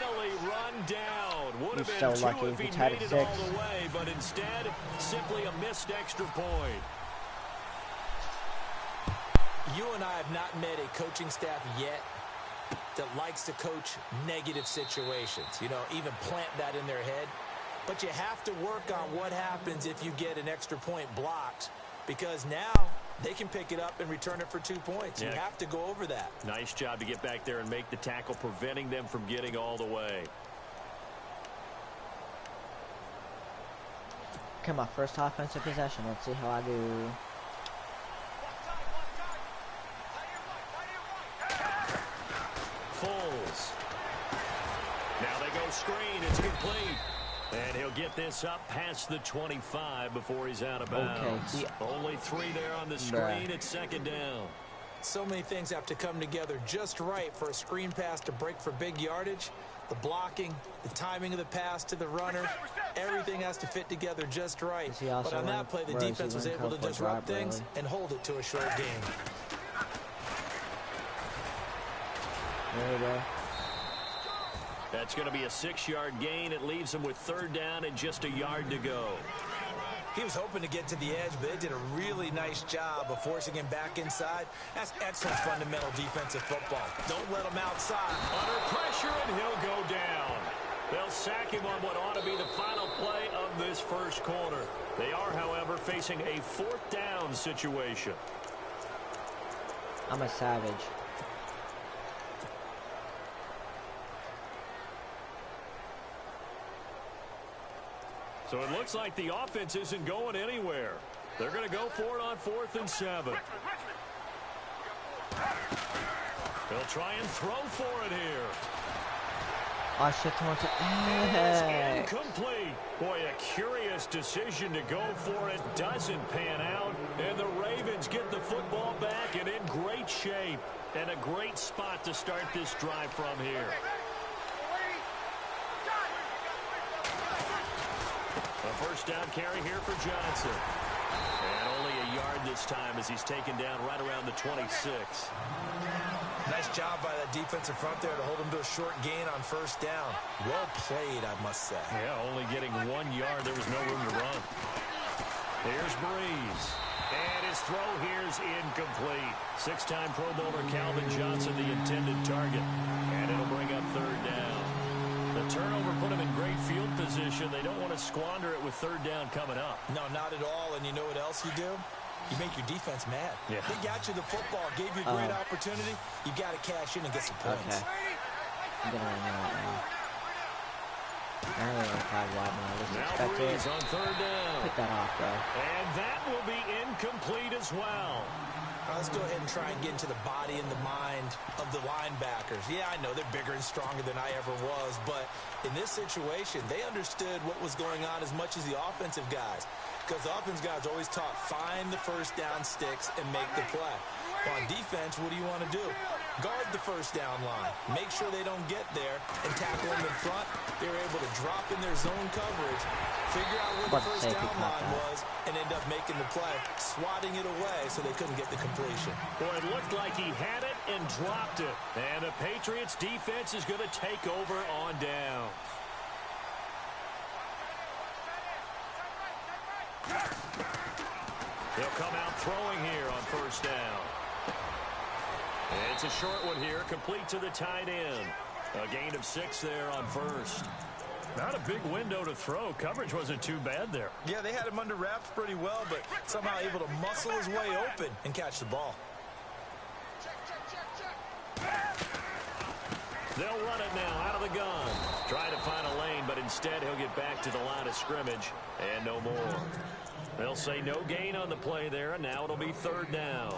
You're so lucky. If you tied at 6. Way, but instead, simply a missed extra point. You and I have not met a coaching staff yet that likes to coach negative situations. You know, even plant that in their head. But you have to work on what happens if you get an extra point blocked, because now they can pick it up and return it for 2 points. You have to go over that. Nice job to get back there and make the tackle, preventing them from getting all the way. Okay, my first offensive possession. Let's see how I do. Foles. Now they go screen. It's complete. And he'll get this up past the 25 before he's out of bounds. Okay. Only 3 there on the screen. It's 2nd down. So many things have to come together just right for a screen pass to break for big yardage. The blocking, the timing of the pass to the runner, everything has to fit together just right. But on that play, the defense was able to disrupt things and hold it to a short game. There we go. That's going to be a 6-yard gain. It leaves him with 3rd down and just a yard to go. He was hoping to get to the edge, but they did a really nice job of forcing him back inside. That's excellent fundamental defensive football. Don't let him outside. Under pressure, and he'll go down. They'll sack him on what ought to be the final play of this first quarter. They are, however, facing a 4th down situation. I'm a savage. So it looks like the offense isn't going anywhere. They're going to go for it on 4th and 7. They'll try and throw for it here. Oh, shit, It's incomplete. Boy, a curious decision to go for it. Doesn't pan out. And the Ravens get the football back and in great shape. And a great spot to start this drive from here. A first down carry here for Johnson. And only a yard this time as he's taken down right around the 26. Nice job by that defensive front there to hold him to a short gain on first down. Well played, I must say. Yeah, only getting 1 yard. There was no room to run. Here's Breeze. And his throw here's incomplete. 6-time Pro Bowler Calvin Johnson, the intended target. And it'll bring up 3rd down. The turnover put him in great field position. They don't want to squander it with 3rd down coming up. No, not at all. And you know what else you do? You make your defense mad. Yeah. They got you the football, gave you a great opportunity. You got to cash in and get some points. Okay. I'm going to run right now. I don't know if I wide now. I was expecting it. On 3rd down. Pick that off, bro. And that will be incomplete as well. Let's go ahead and try and get into the body and the mind of the linebackers. Yeah, I know they're bigger and stronger than I ever was, but in this situation, they understood what was going on as much as the offensive guys. Because the offensive guys always taught, find the first down sticks and make the play. Well, on defense, what do you want to do? Guard the first down line. Make sure they don't get there and tackle them in front. They were able to drop in their zone coverage, figure out where the first down line was, and end up making the play, swatting it away so they couldn't get the completion. Boy, it looked like he had it and dropped it. And the Patriots defense is going to take over on down. He'll come out throwing here on first down. And it's a short one here, complete to the tight end. A gain of 6 there on first. Not a big window to throw. Coverage wasn't too bad there. Yeah, they had him under wraps pretty well, but somehow able to muscle his way open and catch the ball. They'll run it now out of the gun. Trying to find a lane, but instead he'll get back to the line of scrimmage and no more. They'll say no gain on the play there, and now it'll be 3rd down.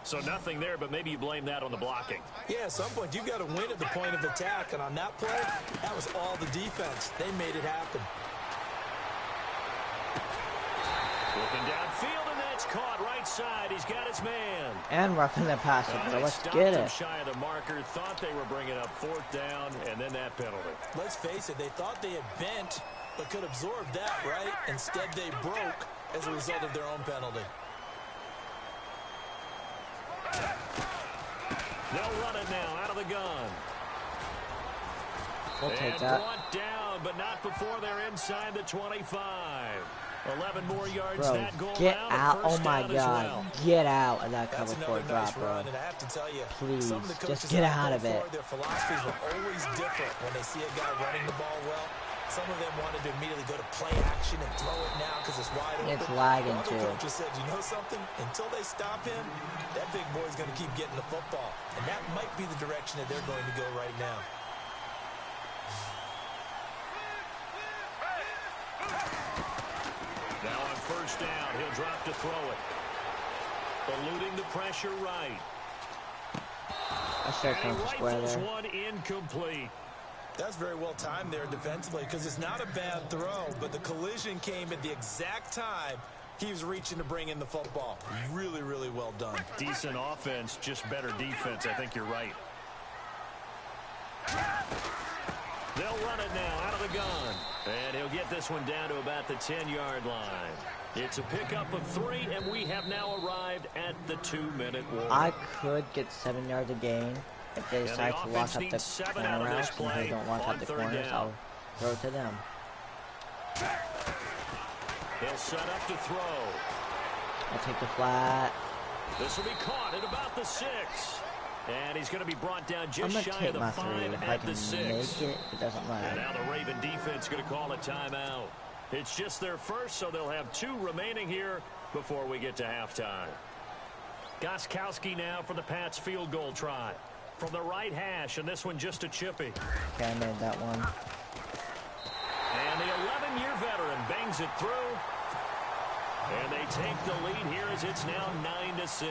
So nothing there, but maybe you blame that on the blocking. Yeah, at some point you've got to win at the point of attack, and on that play, that was all the defense. They made it happen. Looking downfield, and that's caught right side. He's got his man. And roughing the passer, so let's get it. Shy of the marker, thought they were bringing up 4th down, and then that penalty. Let's face it, they thought they had bent, but could absorb that, right? Instead, they broke as a result of their own penalty. They'll run it now out of the gun. We'll take and that. brought down, but not before they're inside the 25. 11 more yards. Bro, that goal get now, out. Oh my down God. well. Get out of that cover That's 4 another drop, nice bro. run, and I have to tell you, Please, some of the coaches just get out of it. Their philosophies were always different when they see a guy running the ball well. Some of them wanted to immediately go to play action and throw it now because it's wide open. It's lagging Other too. coaches said, you know something? Until they stop him, that big boy's going to keep getting the football. And that might be the direction that they're going to go right now. Now on 1st down, he'll drop to throw it. Eluding the pressure right. I should And come he square rifles there. one incomplete. That's very well timed there defensively because it's not a bad throw, but the collision came at the exact time he was reaching to bring in the football. Really, really well done. Decent offense, just better defense. I think you're right. They'll run it now out of the gun. And he'll get this one down to about the 10-yard line. It's a pickup of 3, and we have now arrived at the 2-minute warning. I could get 7 yards a gain if they decide to lock up the corner routes, and if they don't lock up the corners, I'll throw it to them. He'll set up to throw. I'll take the flat. This will be caught at about the 6. And he's going to be brought down I'm just going shy to take of the my 5 3 if I at can the 6. make it. It doesn't And matter. now the Raven defense going to call a timeout. It's just their first, so they'll have 2 remaining here before we get to halftime. Gostkowski now for the Pats field goal try. From the right hash, and this one just a chippy. Okay, I made that one. And the 11-year veteran bangs it through. And they take the lead here as it's now 9-6.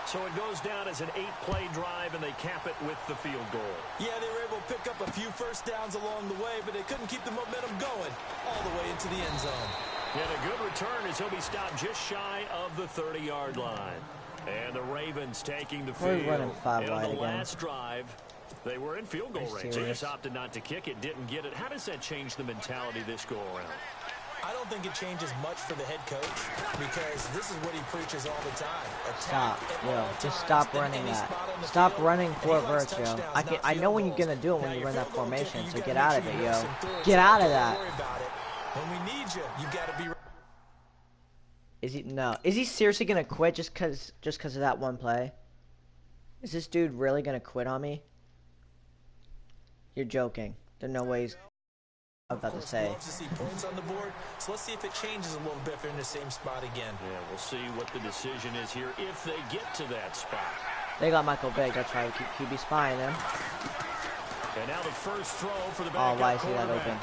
So it goes down as an 8-play drive, and they cap it with the field goal. Yeah, they were able to pick up a few first downs along the way, but they couldn't keep the momentum going all the way into the end zone. And a good return as he'll be stopped just shy of the 30-yard line. And the Ravens taking the field. We're running 5 and on wide the again. last drive, they were in field goal Are you range. They serious? just opted not to kick it, didn't get it. How does that change the mentality this go-around? I don't think it changes much for the head coach because this is what he preaches all the time. Stop. Attack at Yo, all just times, stop in running any that. spot on the Stop field. running And he for likes verts, yo. touchdowns, I not know field when you're goals. going to do it when Now, you your run that field goal formation, kicker, so you get gotta out make of sure it, you yo. listen through it. Get out of Don't that. worry about it. When we need you, you got to be. Is he no? Is he seriously gonna quit just cause of that one play? Is this dude really gonna quit on me? You're joking. There's no way he's about to say. Loves to see points on the board, so let's see if it changes a little bit if they're in the same spot again. Yeah, we'll see what the decision is here if they get to that spot. They got Michael Vick. That's right. QB spying them. And now the first throw for the Oh, backup why is he that quarterback.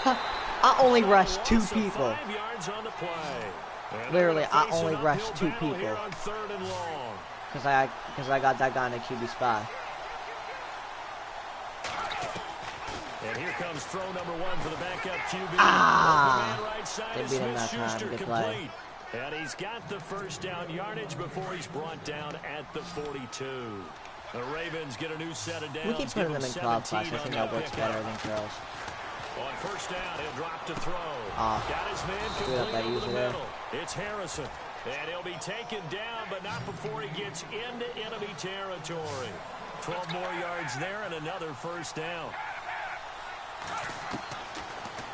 open? I only rushed 2 Loss of people. 5 yards on the play. And Literally, they're gonna I face only an rushed uphill 2 battle people. here on 3rd and long. Cause I got that guy in a QB spy. And here comes throw number 1 for the backup QB. Ah! Open man right side They is beat him that Smith-Schuster time. Good play. complete. And he's got the first down yardage before he's brought down at the 42. The Ravens get a new set of downs. We keep putting Give them in him cloud 17 flash. I on think that that works pickup. better than curls. On first down, he'll drop to throw. Got his man screwed up by complete over the user there. middle. It's Harrison. And he'll be taken down, but not before he gets into enemy territory. 12 more yards there and another first down.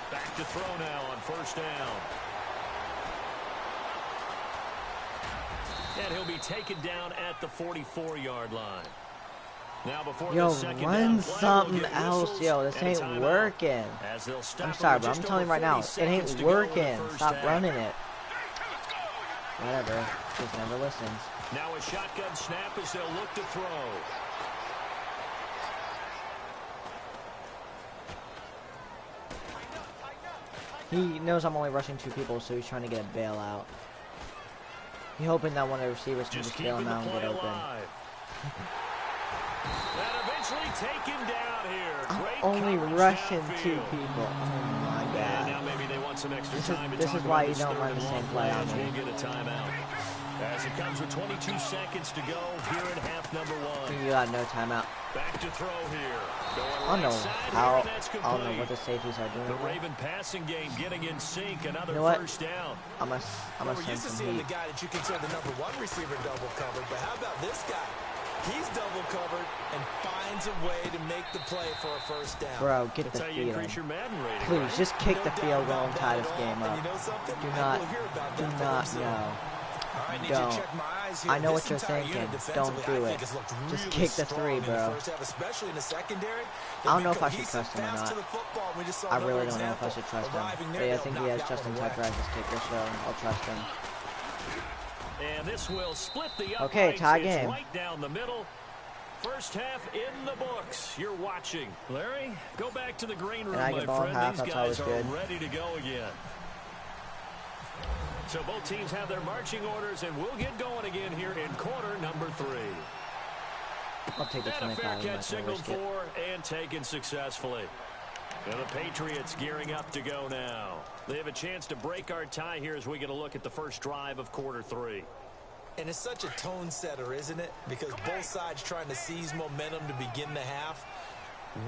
Back to throw now on first down. And he'll be taken down at the 44-yard line. Now before Yo, the second run down play, something we'll get else. whistles Yo, this and a ain't timeout. working. As they'll stop I'm sorry, with bro. I'm just telling you over right now, 40 it ain't seconds to go in the working. first Stop half. running it. Whatever. Just never listens. Now a shotgun snap as they'll look to throw. He knows I'm only rushing 2 people, so he's trying to get a bailout. He's hoping that one of the receivers can just bail him out and get open. And eventually taken down here. I'm only rushing 2 people. Oh my And god. now maybe they want some extra This time to is talk why about you this don't third run the and same long play on We'll me. get a timeout. As it comes with 22 seconds to go here in half number 1. You got no timeout. Back to throw here. I don't know how. I don't know what the safeties are doing. The Raven passing game getting in sync. Another You know what? first down. I'm gonna We're send used to some seeing heat. the guy that you consider the #1 receiver double covered, but how about this guy? He's double covered and finds a way to make the play for a first down. Bro, get That's the how you field. increase your Madden rating, Please, right? just kick No the doubt field goal about and that tie at this all. game And up. you know something? Do I not, will hear about do that for not himself. know. All right, need Don't. to check my eyes here. I know This what you're entire thinking. unit Don't defensively, do I it. think has looked Just really kick the strong 3, in the bro. first half, especially in the secondary. I don't know if I should trust him or Fast to not. the football. We just saw I really another don't know if I example. should trust him. Arriving But there, yeah, I they'll think he knock has that Justin one away. Tucker as his kicker, so I'll trust him. And this will split the Okay, uprights. tie It's game. right down the middle. First half in the books. You're watching. Larry, go back to the green room, And I my get ball friend. half, These that's guys always are good. ready to go again. So both teams have their marching orders, and we'll get going again here in quarter number 3. I'll take the And a 25. fair I'm not catch gonna signaled risk it. for and taken successfully. And the Patriots gearing up to go now. They have a chance to break our tie here as we get a look at the first drive of quarter 3. And it's such a tone setter, isn't it? Because both sides trying to seize momentum to begin the half.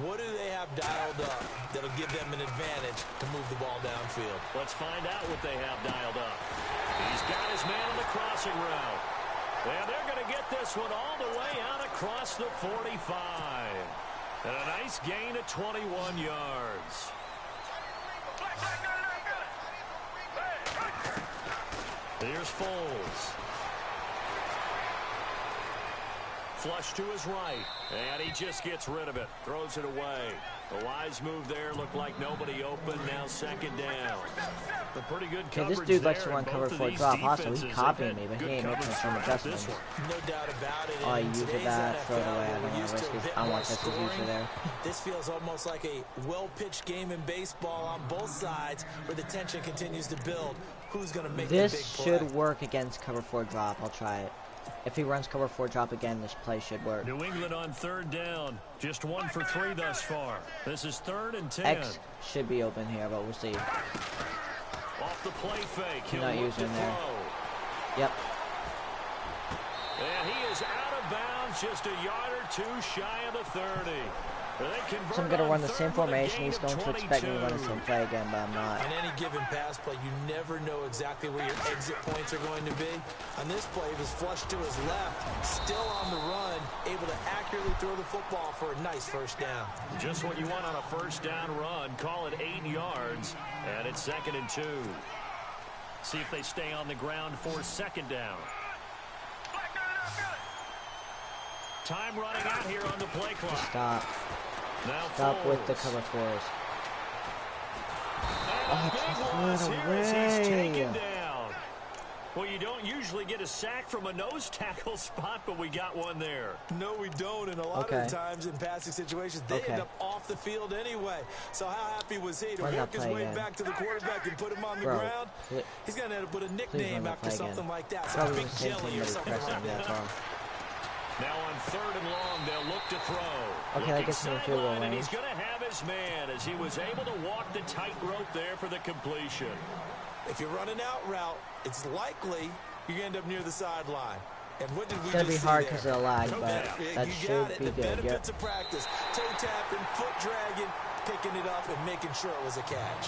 What do they have dialed up that'll give them an advantage to move the ball downfield? Let's find out what they have dialed up. He's got his man on the crossing route. And they're going to get this one all the way out across the 45. And a nice gain of 21 yards. Here's Foles. Flush to his right, and he just gets rid of it. Throws it away. The wise move there. Looked like nobody open. Now second down. A pretty good Okay, coverage this dude likes to there, run and cover both of 4 these drop. Also, defenses he have copied had me, but he good ain't making coverage some throughout adjustments. this one. No doubt about it. Oh, I In use it today's that, throw it NFL, away. I we're don't want used to risk to a it. bit I more want this to use scoring. it there. This feels almost like a well-pitched game in baseball on both sides where the tension continues to build. Who's going to make the big This play? should work against cover 4 drop. I'll try it. If he runs cover 4 drop again, this play should work. New England on third down. Just 1 for 3 thus far. This is 3rd and 10. X should be open here, but we'll see. Off the play fake. He'll Not look using to there. throw. Yep. And he is out of bounds, just a yard or 2 shy of the 30. So I'm going to run the same formation. He's going to expect me to run the same play again, but I'm not. In any given pass play, you never know exactly where your exit points are going to be. On this play, he was flushed to his left, still on the run, able to accurately throw the football for a nice first down. Just what you want on a first down run. Call it 8 yards, and it's 2nd and 2. See if they stay on the ground for 2nd down. Time running out here on the play clock. Stop. Now Stop with the Foles. cover 4s. And a big Oh, loss just here run as he's away. taken down. Well, you don't usually get a sack from a nose tackle spot, but we got one there. No, we don't, and a lot of the times in passing situations, they end up off the field anyway. So how happy was he to Run work that his play way again. back to the quarterback and put him on the Bro, ground? He's going to end up with a nickname run that after play something again. like that. So Probably Big the same Jelly thing or that he's something pressing like that that. far. Now on 3rd and long, they'll look to throw. Okay, that gets him in field goal Sideline, and he's range. going to have his man as he was able to walk the tightrope there for the completion. If you're running out route, it's likely you're going to end up near the sideline. And what did we It's going to be just see hard there? because of the lag, Toe but tap. that You should got it. be The good. Yep. benefits of practice. Toe tapping, foot dragging, picking it up, and making sure it was a catch.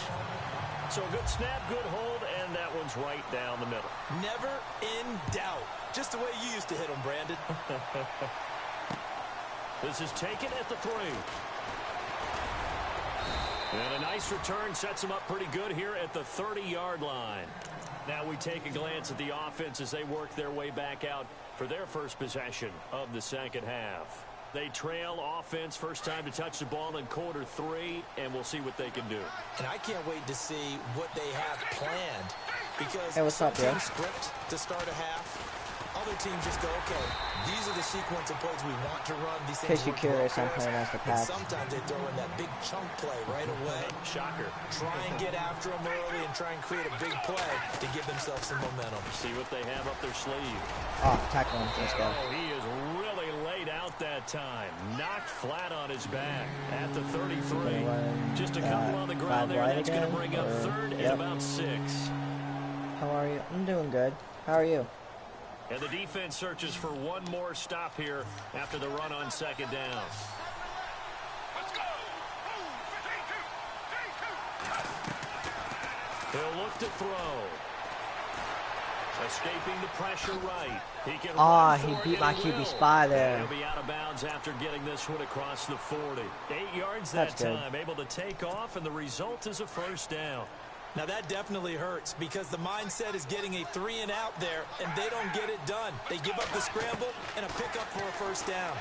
So a good snap, good hold, and that one's right down the middle. Never in doubt. Just the way you used to hit them, Brandon. This is taken at the 3. And a nice return sets them up pretty good here at the 30-yard line. Now we take a glance at the offense as they work their way back out for their first possession of the second half. They trail offense first time to touch the ball in quarter 3, and we'll see what they can do. And I can't wait to see what they have planned, because hey, what's up, some bro? teams script to start a half. Other teams just go, okay, these are the sequence of plays we want to run. These things In case you're curious, I'm playing as the and Pats. sometimes they throw in that big chunk play right away. Shocker. Try and get after them early and try and create a big play to give themselves some momentum. See what they have up their sleeve. Oh, tackle him. Let's go. Oh, he is really laid out that time. Knocked flat on his back at the 33. Just a couple on the ground there. That's going to bring up third and about 6. How are you? I'm doing good. How are you? And the defense searches for one more stop here after the run on second down. He'll look to throw. Escaping the pressure right. He can he beat my QB spy there. He'll be out of bounds after getting this one across the 40. 8 yards that time. Able to take off, and the result is a first down. Now that definitely hurts, because the mindset is getting a 3-and-out there, and they don't get it done. They give up the scramble and a pickup for a first down.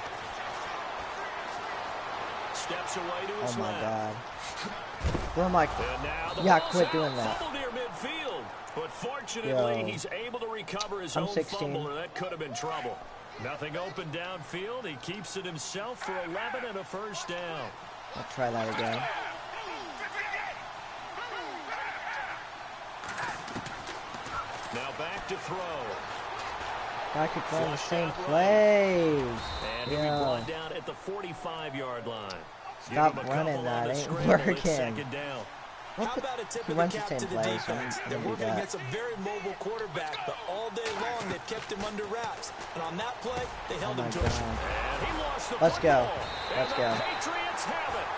Steps away to his Oh my left. God. Where am I? Yeah, quit doing that. Fumble near midfield, but fortunately he's able to recover his own 16. fumble, or that could have been trouble. Nothing open downfield. He keeps it himself for 11 and a first down. I'll try that again. Now back to throw. I could throw the same plays. And he'll be brought down at the 45-yard line. Stop running that. Ain't working. Second down. How about a tip of the cap to the defense? They're working against a very mobile quarterback, but all day long they've kept him under wraps. And on that play, they held him to it. And he lost the Let's go. football. Let's go. The Patriots have it.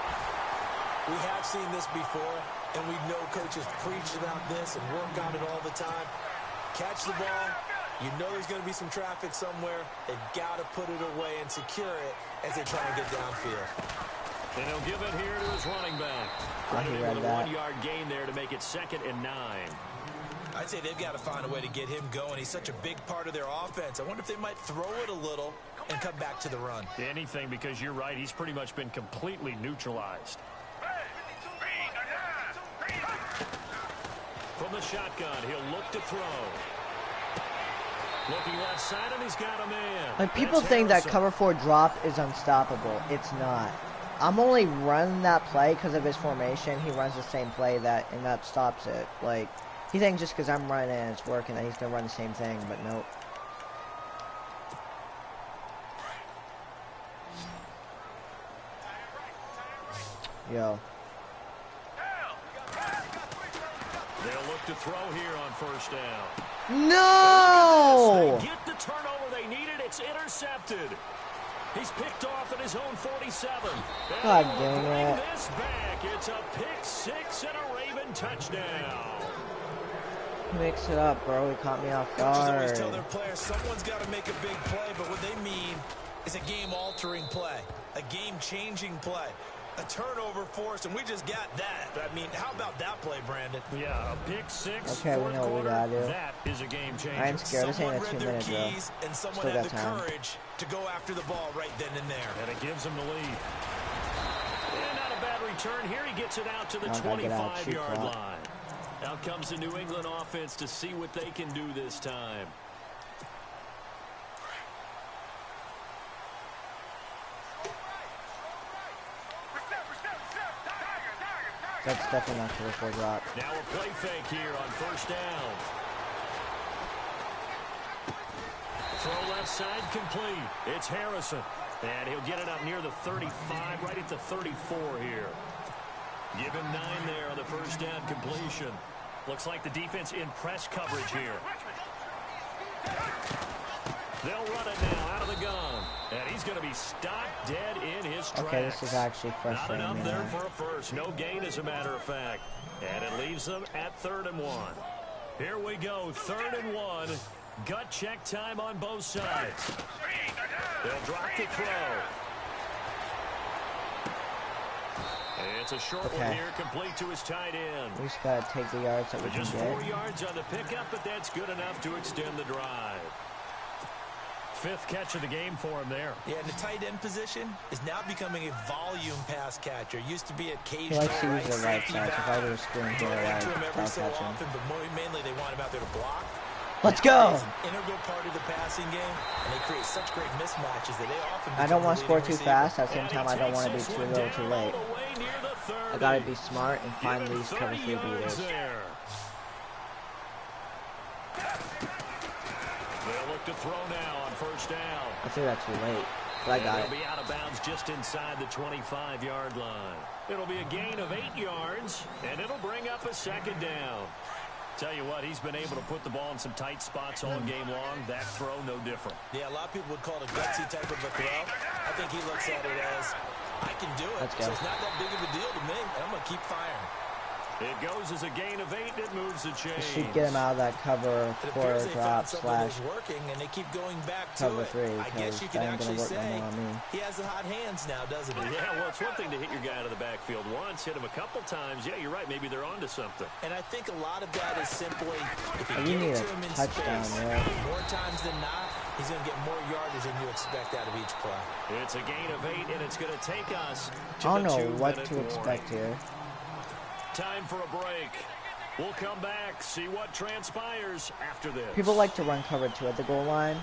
We have seen this before, and we know coaches preach about this and work on it all the time. Catch the ball. You know there's going to be some traffic somewhere. They've got to put it away and secure it as they try and get downfield. And he'll give it here to his running back. He Running read with a that. 1-yard gain there to make it 2nd and 9. I'd say they've got to find a way to get him going. He's such a big part of their offense. I wonder if they might throw it a little and come back to the run. Anything, because you're right. He's pretty much been completely neutralized. From the shotgun, he'll look to throw. Looking left side, and he's got a man. Like, people think that cover 4 drop is unstoppable. It's not. I'm only running that play because of his formation. He runs the same play and that stops it. Like, he thinks just because I'm running and it's working that he's gonna run the same thing, but nope. Yo. They'll look to throw here on first down. No! They get the turnover they needed. It's intercepted. He's picked off at his own 47. God dang it. Bring this back. It's a pick 6 and a Raven touchdown. Mix it up, bro. He caught me off Coaches always guard. tell their players someone's got to make a big play, but what they mean is a game-altering play, a game-changing play. A turnover forced, and we just got that. I mean, how about that play, Brandon? Yeah, a pick 6. Okay, we know what we gotta do. That is a game changer. I ain't scared. This ain't a Someone 2 read their minute drill. keys, and someone Still had got the time. courage to go after the ball right then and there. And it gives him the lead. And not a bad return here. He gets it out to the Now I gotta get out, shoot 25-yard clock. line. Out comes the New England offense to see what they can do this time. That's definitely not cover 4 drop. Now a play fake here on first down. Throw left side complete. It's Harrison. And he'll get it up near the 35, right at the 34 here. Give him 9 there on the first down completion. Looks like the defense in press coverage here. They'll run it now out of the gun. And he's going to be stopped dead in his tracks. Okay, this is actually frustrating. Not enough me there now. for a first. No gain, as a matter of fact. And it leaves them at 3rd and 1. Here we go, 3rd and 1. Gut check time on both sides. They'll drop the throw. It's a short one here, complete to his tight end. We just gotta take the yards that we can Just get. 4 yards on the pickup, but that's good enough to extend the drive. Fifth catch of the game for him there. Yeah, and the tight end position is now becoming a volume pass catcher. Used to be He occasional likes to use the right side. So if I do a screen here, into him every I'll so catch him. often, but mainly they want him out there to block. Let's go! He's an integral part of the passing game, and they create such great mismatches that they often I don't want to score too receiver. fast. At the same time, I don't want to be too little too late. I gotta be smart and find these cover 3 beaters. They'll look to throw now on first down. I think that's too late, but I got it. It'll be out of bounds just inside the 25-yard line. It'll be a gain of 8 yards, and it'll bring up a second down. Tell you what, he's been able to put the ball in some tight spots all game long. That throw, no different. Yeah, a lot of people would call it a gutsy type of a throw. I think he looks at it as, I can do it. So it's not that big of a deal to me, and I'm going to keep firing. It goes as a gain of 8. It moves the chains. This should get him out of that cover, quarter drop, slash working, and they keep going back cover to 3. I guess you can actually say on me. he has the hot hands now, doesn't he? Yeah, well, it's one thing to hit your guy out of the backfield once, hit him a couple times. Yeah, you're right. Maybe they're onto something. And I think a lot of that is simply if You you need get to a him in touchdown, space, right? more times than not, he's going to get more yardage than you expect out of each play. It's a gain of 8, and it's going to take us to I don't the know what 2-minute to expect here. Time for a break. We'll come back, see what transpires after this. People like to run cover 2 at the goal line.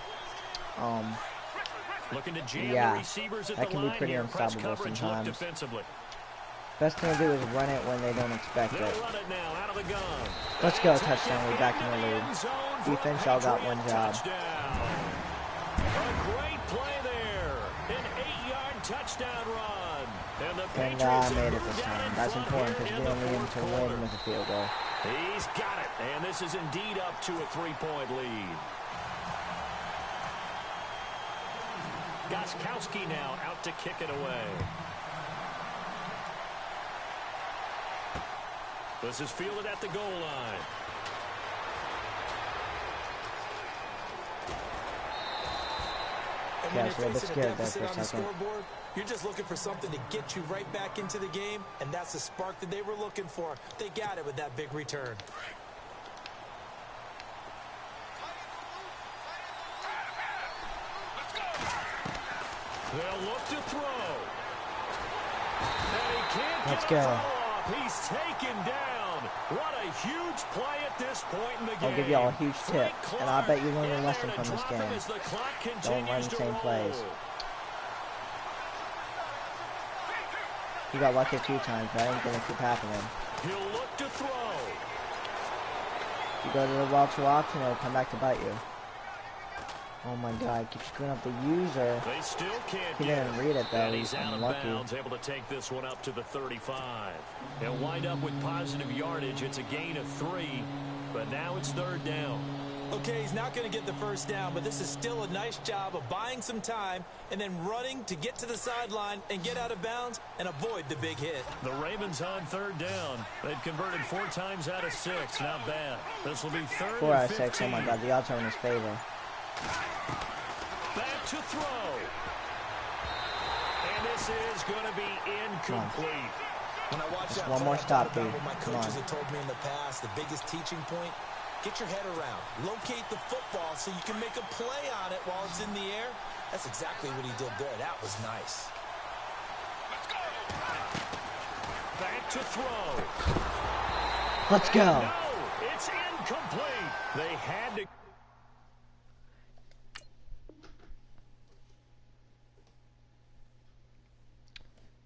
Looking to jam Yeah, the receivers at that the can be line pretty here. Press unstoppable coverage, sometimes. look defensively. Best thing to do is run it when they don't expect They'll it. run it now out of the gun. Let's go, touchdown. We're back in the lead. Defense all got one job. Touchdown. A great play there. An 8-yard touchdown run. And the And Patriots I made it move this down time. in That's front important here because in we the don't need him fourth to quarter. win with a field goal. He's got it, and this is indeed up to a 3-point lead. Gostkowski now out to kick it away. This is fielded at the goal line. And Yeah, when I was a you're little bit facing a scared there deficit for a on the second. scoreboard, you're just looking for something to get you right back into the game, and that's the spark that they were looking for. They got it with that big return. They'll look to throw. And he can't Let's get go. a throw off. He's taken down. What a huge play at this point in the game. I'll give y'all a huge tip, Frank and I bet you Clark learn a in lesson there from to this drop him game. as the clock Don't run continues the to same roll. plays. You got lucky a few times, but that ain't gonna keep happening. He'll look to throw. You go to the well too often, it'll come back to bite you. Oh my god, keep screwing up the user. They still can't He get didn't him. read it though, And he's out of unlucky. bounds, able to take this one up to the 35. He'll wind up with positive yardage. It's a gain of 3, but now it's 3rd down. Okay, he's not going to get the first down, but this is still a nice job of buying some time and then running to get to the sideline and get out of bounds and avoid the big hit. The Ravens on 3rd down. They've converted 4 times out of 6. Not bad. This will be 3rd 4 out and of 15. 6, oh my god, the odds are in his favor. Back to throw. And this is going to be incomplete. When I watch Just that one play, more I thought stop, about dude. what my Come coaches on. have told me in the past, the biggest teaching point, get your head around. Locate the football so you can make a play on it while it's in the air. That's exactly what he did there. That was nice. Back to throw. Let's go. No, it's incomplete. They had to.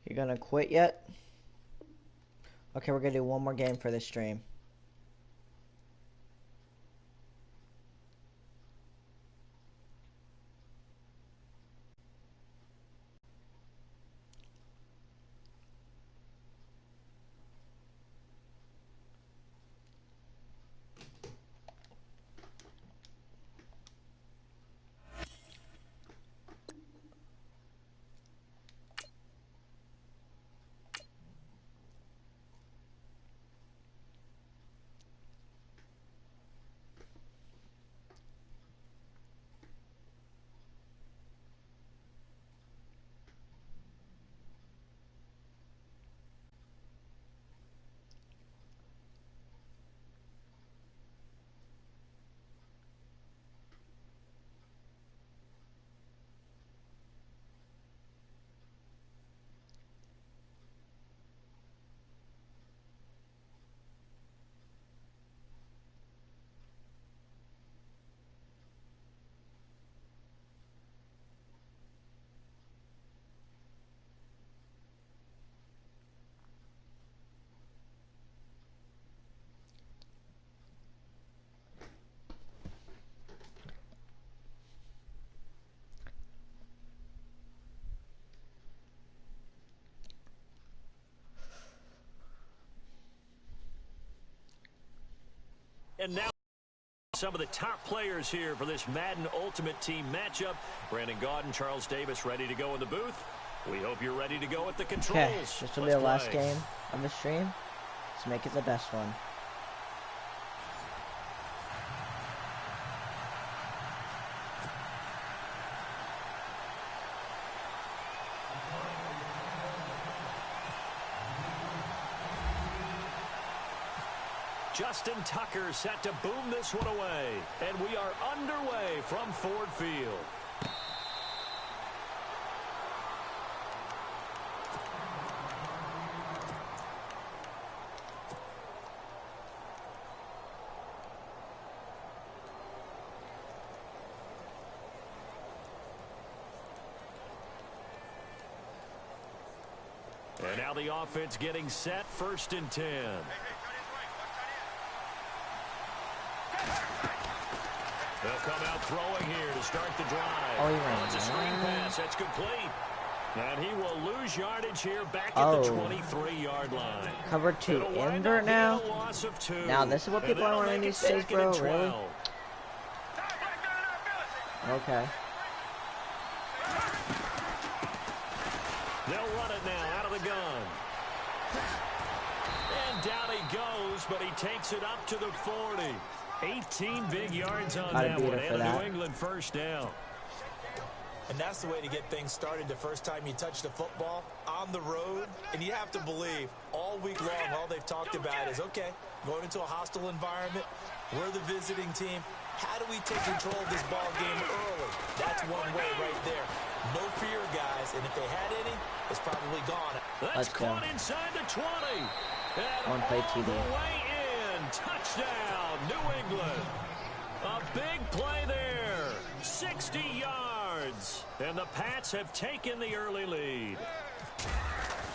You gonna quit yet? Okay, we're gonna do one more game for this stream. And now some of the top players here for this Madden Ultimate Team matchup. Brandon Gaudin, Charles Davis ready to go in the booth. We hope you're ready to go at the controls. Okay, this will be the last game of the stream. Let's make it the best one. Justin Tucker set to boom this one away. And we are underway from Ford Field. And now the offense getting set, 1st and 10. They'll come out throwing here to start the drive. Oh, he ran. It's a screen pass. That's complete. And he will lose yardage here back at the 23-yard line. Cover 2 invert now? Now this is what people are wanting these days, bro? Really? Okay. They'll run it now out of the gun. And down he goes, but he takes it up to the 40. 18 big yards on that one, and a New England 1st down. And that's the way to get things started the first time you touch the football on the road. And you have to believe all week long, all they've talked about is, okay, going into a hostile environment, we're the visiting team. How do we take control of this ball game early? That's one way right there. No fear, guys, and if they had any, it's probably gone. That's caught inside the 20. One play TD. Way in, touchdown, New England. A big play there, 60 yards, and the Pats have taken the early lead.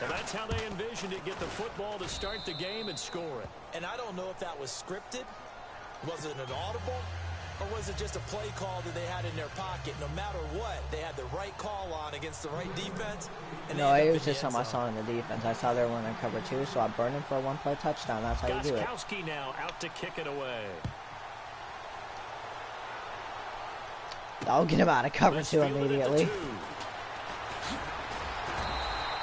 Well, that's how they envisioned it, get the football to start the game and score it. And I don't know if that was scripted. Was it an audible? Or was it just a play call that they had in their pocket? No matter what, they had the right call on against the right defense. And no, it was just something I saw in the defense. I saw they were running cover 2, so I burned him for a 1-play touchdown. That's how you do it. Gostkowski now out to kick it away. I'll get him out of cover 2 immediately.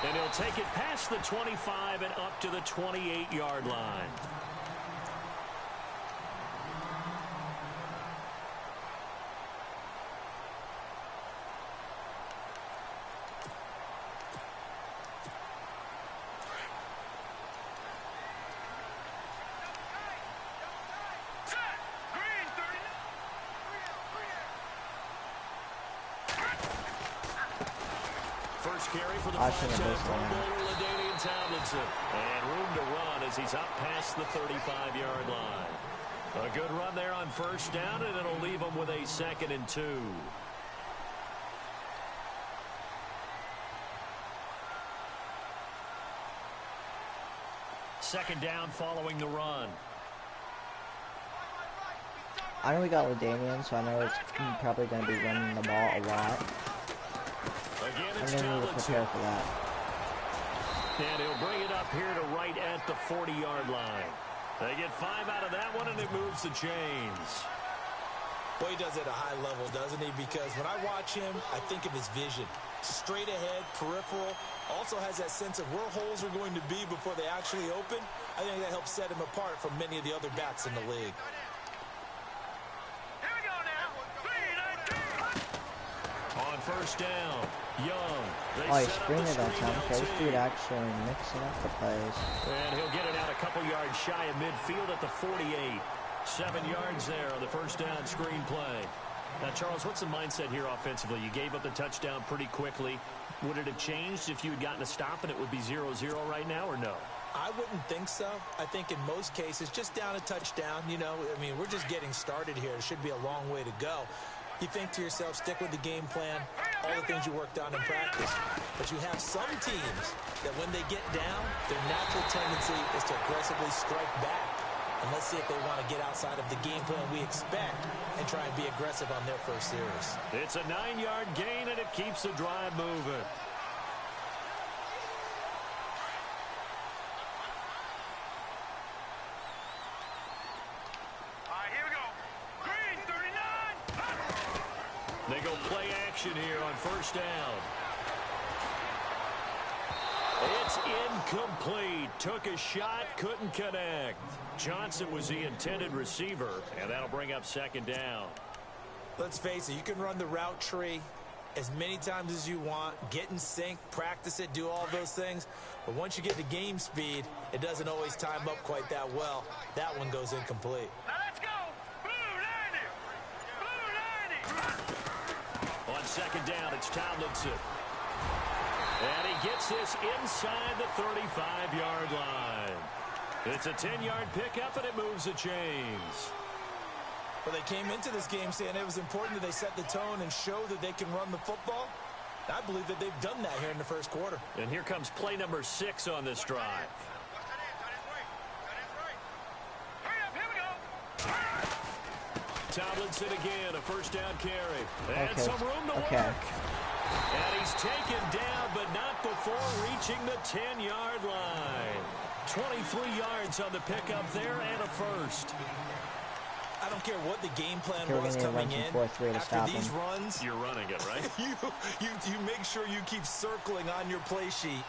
And he'll take it past the 25 and up to the 28-yard line. Carry for the and room to run as he's up past the 35-yard line. A good run there on 1st down, and it'll leave him with a 2nd and 2. Second down following the run. I know we got LaDainian, so I know it's probably going to be running the ball a lot. I'm going to need to prepare for that. And he'll bring it up here to right at the 40-yard line. They get 5 out of that one, and it moves the chains. Well, he does it at a high level, doesn't he? Because when I watch him, I think of his vision. Straight ahead, peripheral. Also has that sense of where holes are going to be before they actually open. I think that helps set him apart from many of the other backs in the league. On 1st down, Young. He screened it that time. Okay, this dude actually mixing up the plays. And he'll get it out a couple yards shy of midfield at the 48. 7 yards there on the 1st down screen play. Now, Charles, what's the mindset here offensively? You gave up the touchdown pretty quickly. Would it have changed if you had gotten a stop and it would be 0-0 right now, or no? I wouldn't think so. I think in most cases, just down a touchdown, you know, I mean, we're just getting started here. It should be a long way to go. You think to yourself, stick with the game plan, all the things you worked on in practice. But you have some teams that when they get down, their natural tendency is to aggressively strike back. And let's see if they want to get outside of the game plan we expect and try and be aggressive on their first series. It's a 9-yard gain, and it keeps the drive moving. They go play action here on first down. It's incomplete. Took a shot, couldn't connect. Johnson was the intended receiver, and that'll bring up second down. Let's face it, you can run the route tree as many times as you want, get in sync, practice it, do all those things. But once you get to game speed, it doesn't always time up quite that well. That one goes incomplete. Now let's go. Blue 90. On second down, it's Tomlinson. And he gets this inside the 35-yard line. It's a 10-yard pickup, and it moves the chains. Well, they came into this game saying it was important that they set the tone and show that they can run the football. I believe that they've done that here in the first quarter. And here comes play number 6 on this drive. Tomlinson again, a first down carry. And some room to work. And he's taken down, but not before reaching the 10-yard line. 23 yards on the pickup there and a first. I don't care what the game plan was coming in. After these runs, you're running it, right? you make sure you keep circling on your play sheet,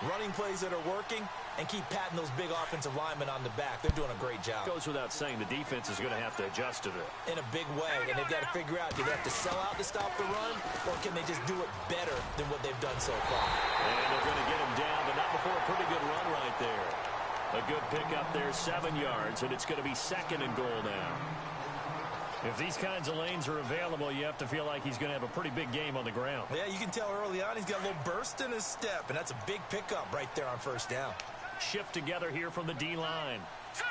running plays that are working, and keep patting those big offensive linemen on the back. They're doing a great job. Goes without saying the defense is going to have to adjust to it. In a big way, and they've got to figure out, do they have to sell out to stop the run, or can they just do it better than what they've done so far? And they're going to get him down, but not before a pretty good run right there. A good pickup there, 7 yards, and it's going to be second and goal now. If these kinds of lanes are available, you have to feel like he's going to have a pretty big game on the ground. Yeah, you can tell early on he's got a little burst in his step, and that's a big pickup right there on first down. Shift together here from the D-line. Set!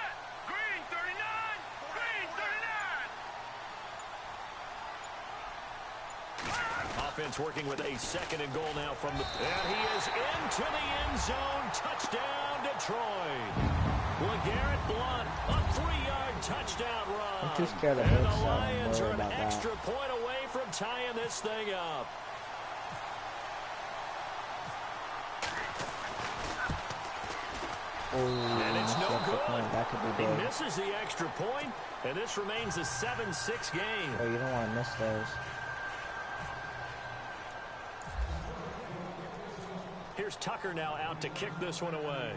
Green 39! Green 39! Offense working with a second and goal now from the... And he is into the end zone. Touchdown, Detroit. LeGarrette Blount, a 3-yard touchdown run. I'm too scared of and this, the Lions I'm are worried an about extra that. point away from tying this thing up. Oh, And it's no good. That could be He big. misses the extra point, and this remains a 7-6 game. Oh, you don't want to miss those. Here's Tucker now out to kick this one away.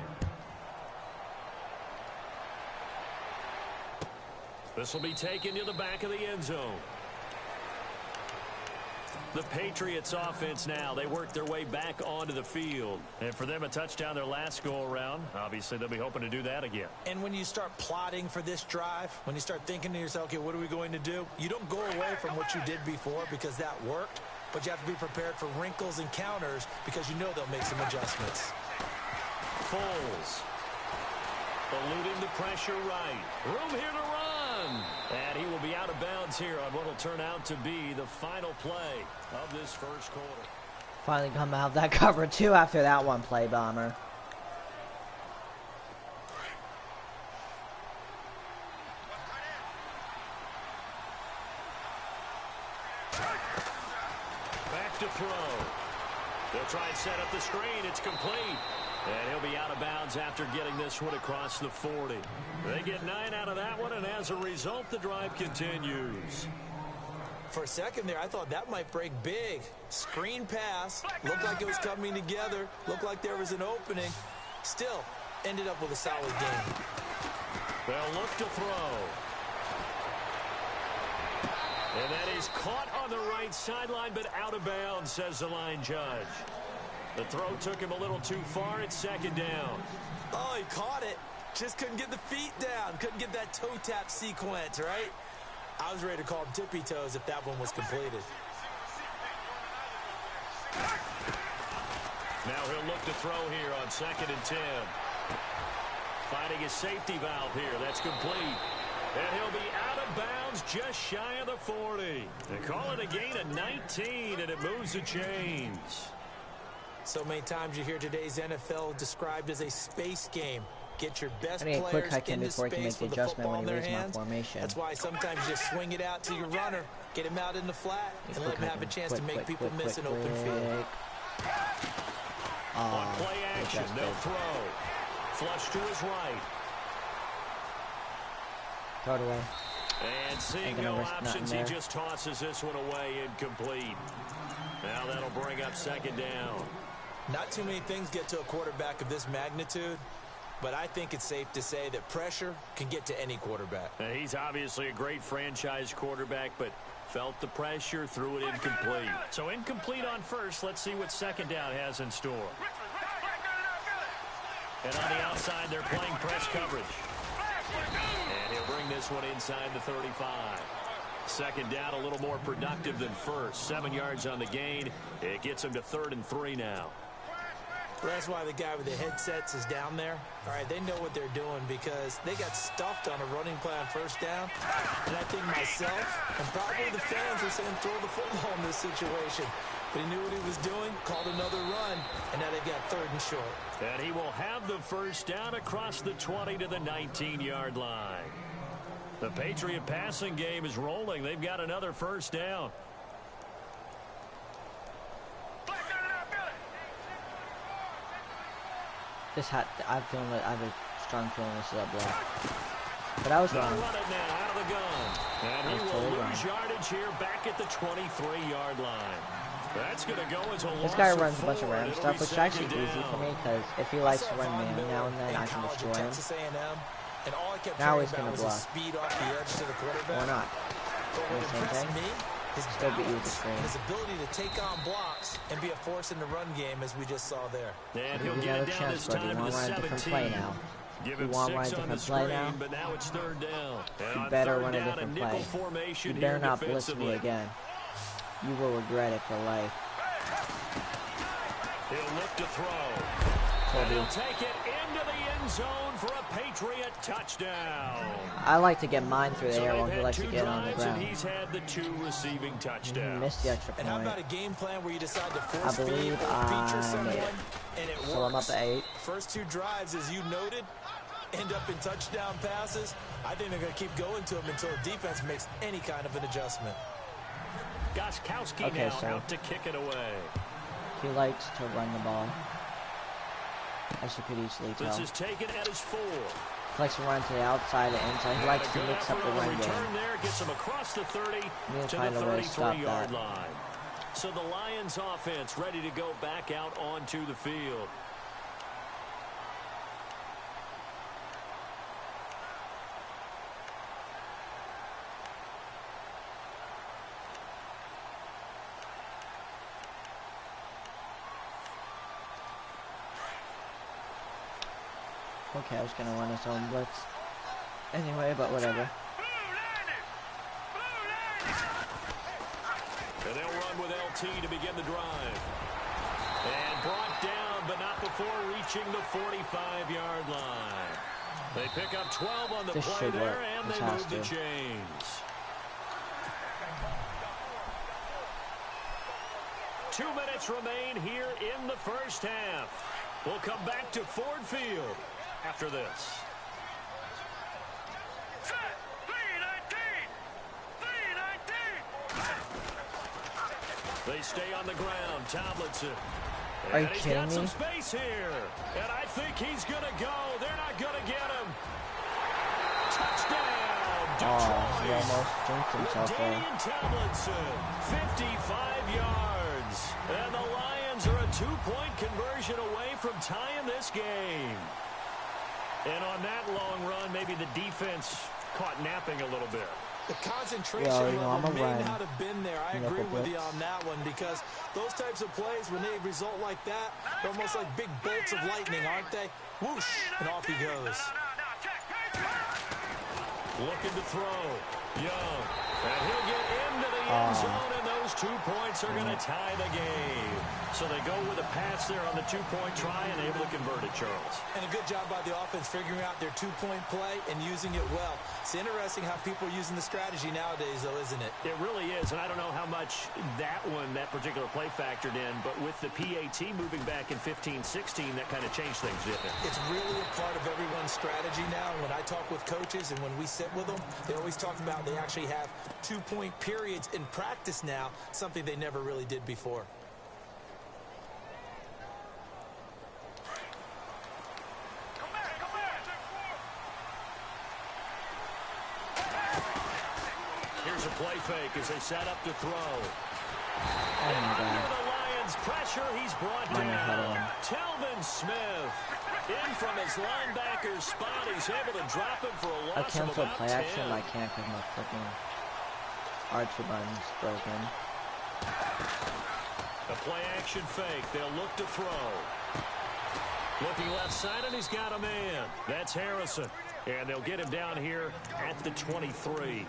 This will be taken to the back of the end zone. The Patriots offense now, they work their way back onto the field. And for them, a touchdown their last go-around. Obviously, they'll be hoping to do that again. And when you start plotting for this drive, when you start thinking to yourself, okay, what are we going to do? You don't go away from what you did before because that worked, but you have to be prepared for wrinkles and counters because you know they'll make some adjustments. Foles. Eluding the pressure right. Room here to run. And he will be out of bounds here on what will turn out to be the final play of this first quarter. Finally come out of that cover, too, after that one play, Bomber. Back to throw. They'll try and set up the screen. It's complete. And he'll be out of bounds after getting this one across the 40. They get 9 out of that one, and as a result, the drive continues. For a second there, I thought that might break big. Screen pass. Looked like it was coming together. Looked like there was an opening. Still, ended up with a solid game. They'll look to throw. And that is caught on the right sideline, but out of bounds, says the line judge. The throw took him a little too far. It's second down. Oh, he caught it. Just couldn't get the feet down. Couldn't get that toe tap sequence, right? I was ready to call him tippy toes if that one was completed. Now he'll look to throw here on 2nd and 10. Finding his safety valve here. That's complete. And he'll be out of bounds just shy of the 40. They call it a gain of 19, and it moves the chains. So many times you hear today's NFL described as a space game. Get your best I need a quick players hike in into before he can space make the with the adjustment football when in he their reads my hands. formation. That's why sometimes you just swing it out to your runner, get him out in the flat, and let him have a chance to make people miss an open field. On play action, they'll throw. Flush to his right. Throw it away. And seeing no options, he just tosses this one away incomplete. Now that'll bring up second down. Not too many things get to a quarterback of this magnitude, but I think it's safe to say that pressure can get to any quarterback. He's obviously a great franchise quarterback, but felt the pressure, threw it incomplete. So incomplete on first. Let's see what second down has in store. And on the outside, they're playing press coverage. And he'll bring this one inside the 35. Second down, a little more productive than first. 7 yards on the gain. It gets him to 3rd and 3 now. Well, that's why the guy with the headsets is down there. All right, they know what they're doing because they got stuffed on a running play on first down. And I think myself and probably the fans are saying throw the football in this situation. But he knew what he was doing, called another run, and now they've got 3rd and short. And he will have the first down across the 20 to the 19-yard line. The Patriot passing game is rolling. They've got another first down. I have a strong feeling this is a block. But I was wrong. They'll run it now out of the gun. And he will lose yardage here back at the 23-yard line. That's going to go as a loss. This guy runs a bunch of random stuff, which is actually easy for me because if he likes to run man now and then, I can destroy him. And all I kept now he's going going to to block. Speed off the edge to the quarterback. Or not. But what impressed me, his still beat you with the balance, screen. his ability to take on blocks and be a force in the run game, as we just saw there. And he'll get it down this time to the 17. Give him 6 on the screen, but now it's 3rd down. You better run a different play. You better not blitz me again. You will regret it for life. He'll look to throw. And he'll take it into the end zone for a Patriot touchdown. I like to get mine through the air while he likes to get on the ground. And he's had the 2 receiving touchdowns. Missed the extra point. And how about a game plan where you decide to force I believe feed or feature I someone made it. and it So I'm up works? to 8. First 2 drives, as you noted, end up in touchdown passes. I think they're going to keep going to him until the defense makes any kind of an adjustment. Goskowski now out to kick it away. He likes to run the ball. As you could easily tell. This is taken at his 4. He likes to run to the outside and inside. He likes to mix up the run game. There gets him across the 30 to the 33-yard line. So the Lions offense ready to go back out onto the field. Okay, I was gonna run his own blitz anyway, but whatever. And they'll run with LT to begin the drive. And brought down, but not before reaching the 45-yard line. They pick up 12 on the play there, and they move the chains. 2 minutes remain here in the first half. We'll come back to Ford Field after this. They stay on the ground. Tomlinson. Are you and he's kidding got me? some space here. And I think he's going to go. They're not going to get him. Touchdown, Detroit. He almost jinxed himself there. Tomlinson, 55 yards. And the Lions are a 2-point conversion away from tying this game. And on that long run, maybe the defense caught napping a little bit. The concentration level may not have been there. I agree with you on that one because those types of plays, when they result like that, they're almost like big bolts of lightning, aren't they? Whoosh, and off he goes. Looking to throw. Young. And he'll get into the end zone, and those 2 points are going to tie the game. So they go with a pass there on the 2-point try and able to convert it, Charles. And a good job by the offense figuring out their 2-point play and using it well. It's interesting how people are using the strategy nowadays, though, isn't it? It really is, and I don't know how much that particular play factored in, but with the PAT moving back in 15-16, that kind of changed things, didn't it? It's really a part of everyone's strategy now. When I talk with coaches and when we sit with them, they always talk about they actually have 2-point periods in practice now, something they never really did before. Here's a play fake as they set up to throw. Oh my Under god. the Lions' pressure, he's brought down. Telvin Smith in from his linebacker spot. He's able to drop him for a I loss of canceled about play 10. action, but I can't because my freaking R2 button's broken. A play action fake. They'll look to throw. Looking left side, and he's got a man. That's Harrison. And they'll get him down here at the 23.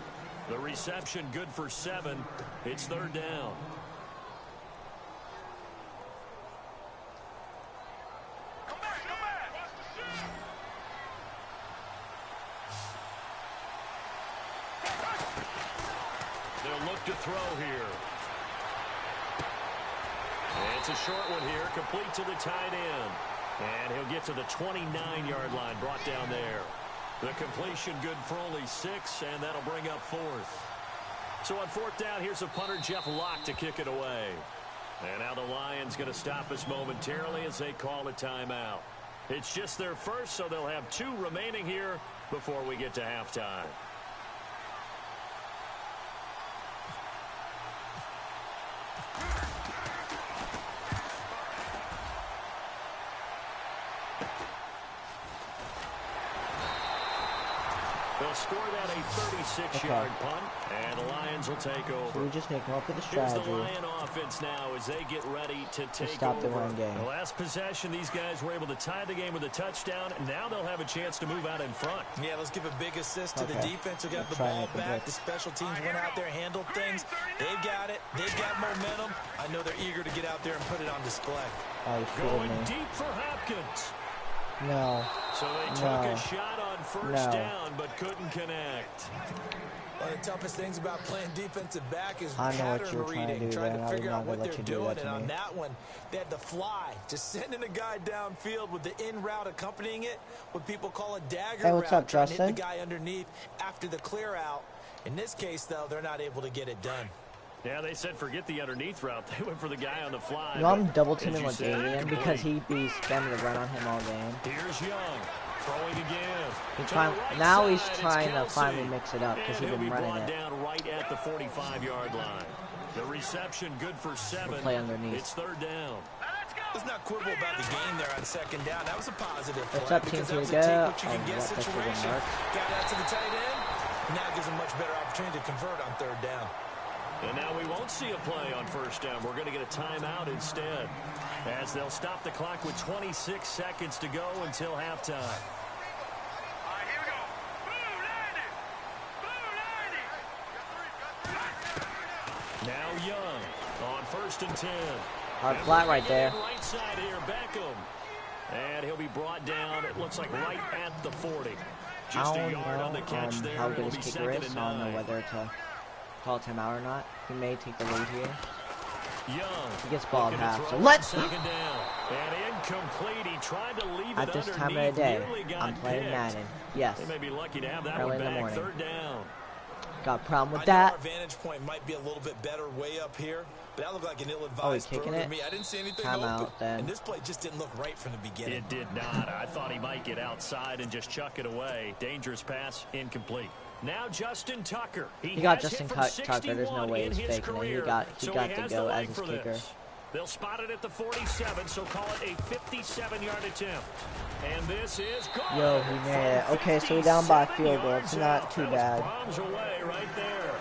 The reception good for 7. It's 3rd down. They'll look to throw here. It's a short one here, complete to the tight end. And he'll get to the 29-yard line, brought down there. The completion good for only 6, and that'll bring up 4th. So on 4th down, here's a punter, Jeff Locke, to kick it away. And now the Lions going to stop us momentarily as they call a timeout. It's just their first, so they'll have 2 remaining here before we get to halftime. They'll score that a 36-yard punt, and the Lions will take over. So we just need to come up with a Here's strategy the Lion offense now as they get ready to take stop the over. run game. The last possession, these guys were able to tie the game with a touchdown, and now they'll have a chance to move out in front. Yeah, let's give a big assist to the defense who got Let's the try and ball make them back. blitz. The special teams went out there, handled things. They've got it. They've got momentum. I know they're eager to get out there and put it on display. Oh, you Going kidding me? deep for Hopkins. No. So they took a shot on first down, but couldn't connect. One of the toughest things about playing defensive back is I know what pattern you were trying to reading, do trying there, to and I figure would out not what let they're you do doing. that And to on me. that one, they had the fly, just sending a guy downfield with the in route accompanying it, what people call a dagger Hey, what's route, up, trying to hit Justin? the guy underneath after the clear out. In this case, though, they're not able to get it done. Yeah, they said forget the underneath route. They went for the guy on the fly. You know, I'm but double as teaming you with said, Alien because incomplete. he'd be spamming the run on him all game. Here's Young. Throwing again. Now he's trying to finally mix it up because he's he'll been be running brought it. down right at the 45-yard line. The reception good for 7. We'll play underneath. It's 3rd down. Let's not quibble about the game there on 2nd down. That was a positive What's play up, Team because that was a Tuga? take what you can Oh, get what, that's a good situation. mark. Got out to the tight end. Now gives them much better opportunity to convert on 3rd down. And now we won't see a play on 1st down. We're going to get a timeout instead, as they'll stop the clock with 26 seconds to go until halftime. All right, here we go. Blue 90. Blue 90. Now Young on 1st and 10. Hard flat right there. Right side here, Beckham. And he'll be brought down, it looks like right at the 40. Just I a don't yard on the catch know there. how good It'll his be kicker 2nd is, and so I don't know 9. whether to call timeout or not. He may take the lead here. Young. He gets ball looking to half, throw so on let's- 2nd down. And incomplete. He tried to leave At it this time of the underneath, day, nearly got I'm playing picked. Madden. Yes. They may be lucky to have that Early one in the back. morning. 3rd down. Got a problem with I know that. our vantage point might be a little bit better way up here, but that looked like an ill-advised throw kicking to it? me. I didn't see anything Timeout, open, then. and this play just didn't look right from the beginning. It did not. I thought he might get outside and just chuck it away. Dangerous pass, incomplete. Now Justin Tucker. He got has Justin hit from Tucker. There's no 61 way in he's his faking it. career, He got so to has go the as leg his for kicker. this. They'll spot it at the 47, so call it a 57-yard attempt. And this is gone. Yo, he made it. Okay, so we're down by a field goal. It's 57 not yards too out. bad. That was bombs away right there.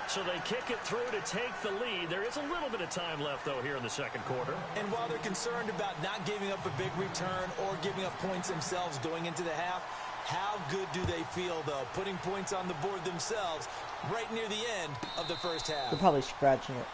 So they kick it through to take the lead. There is a little bit of time left, though, here in the 2nd quarter. And while they're concerned about not giving up a big return or giving up points themselves going into the half, how good do they feel, though, putting points on the board themselves right near the end of the 1st half? They're probably scratching it.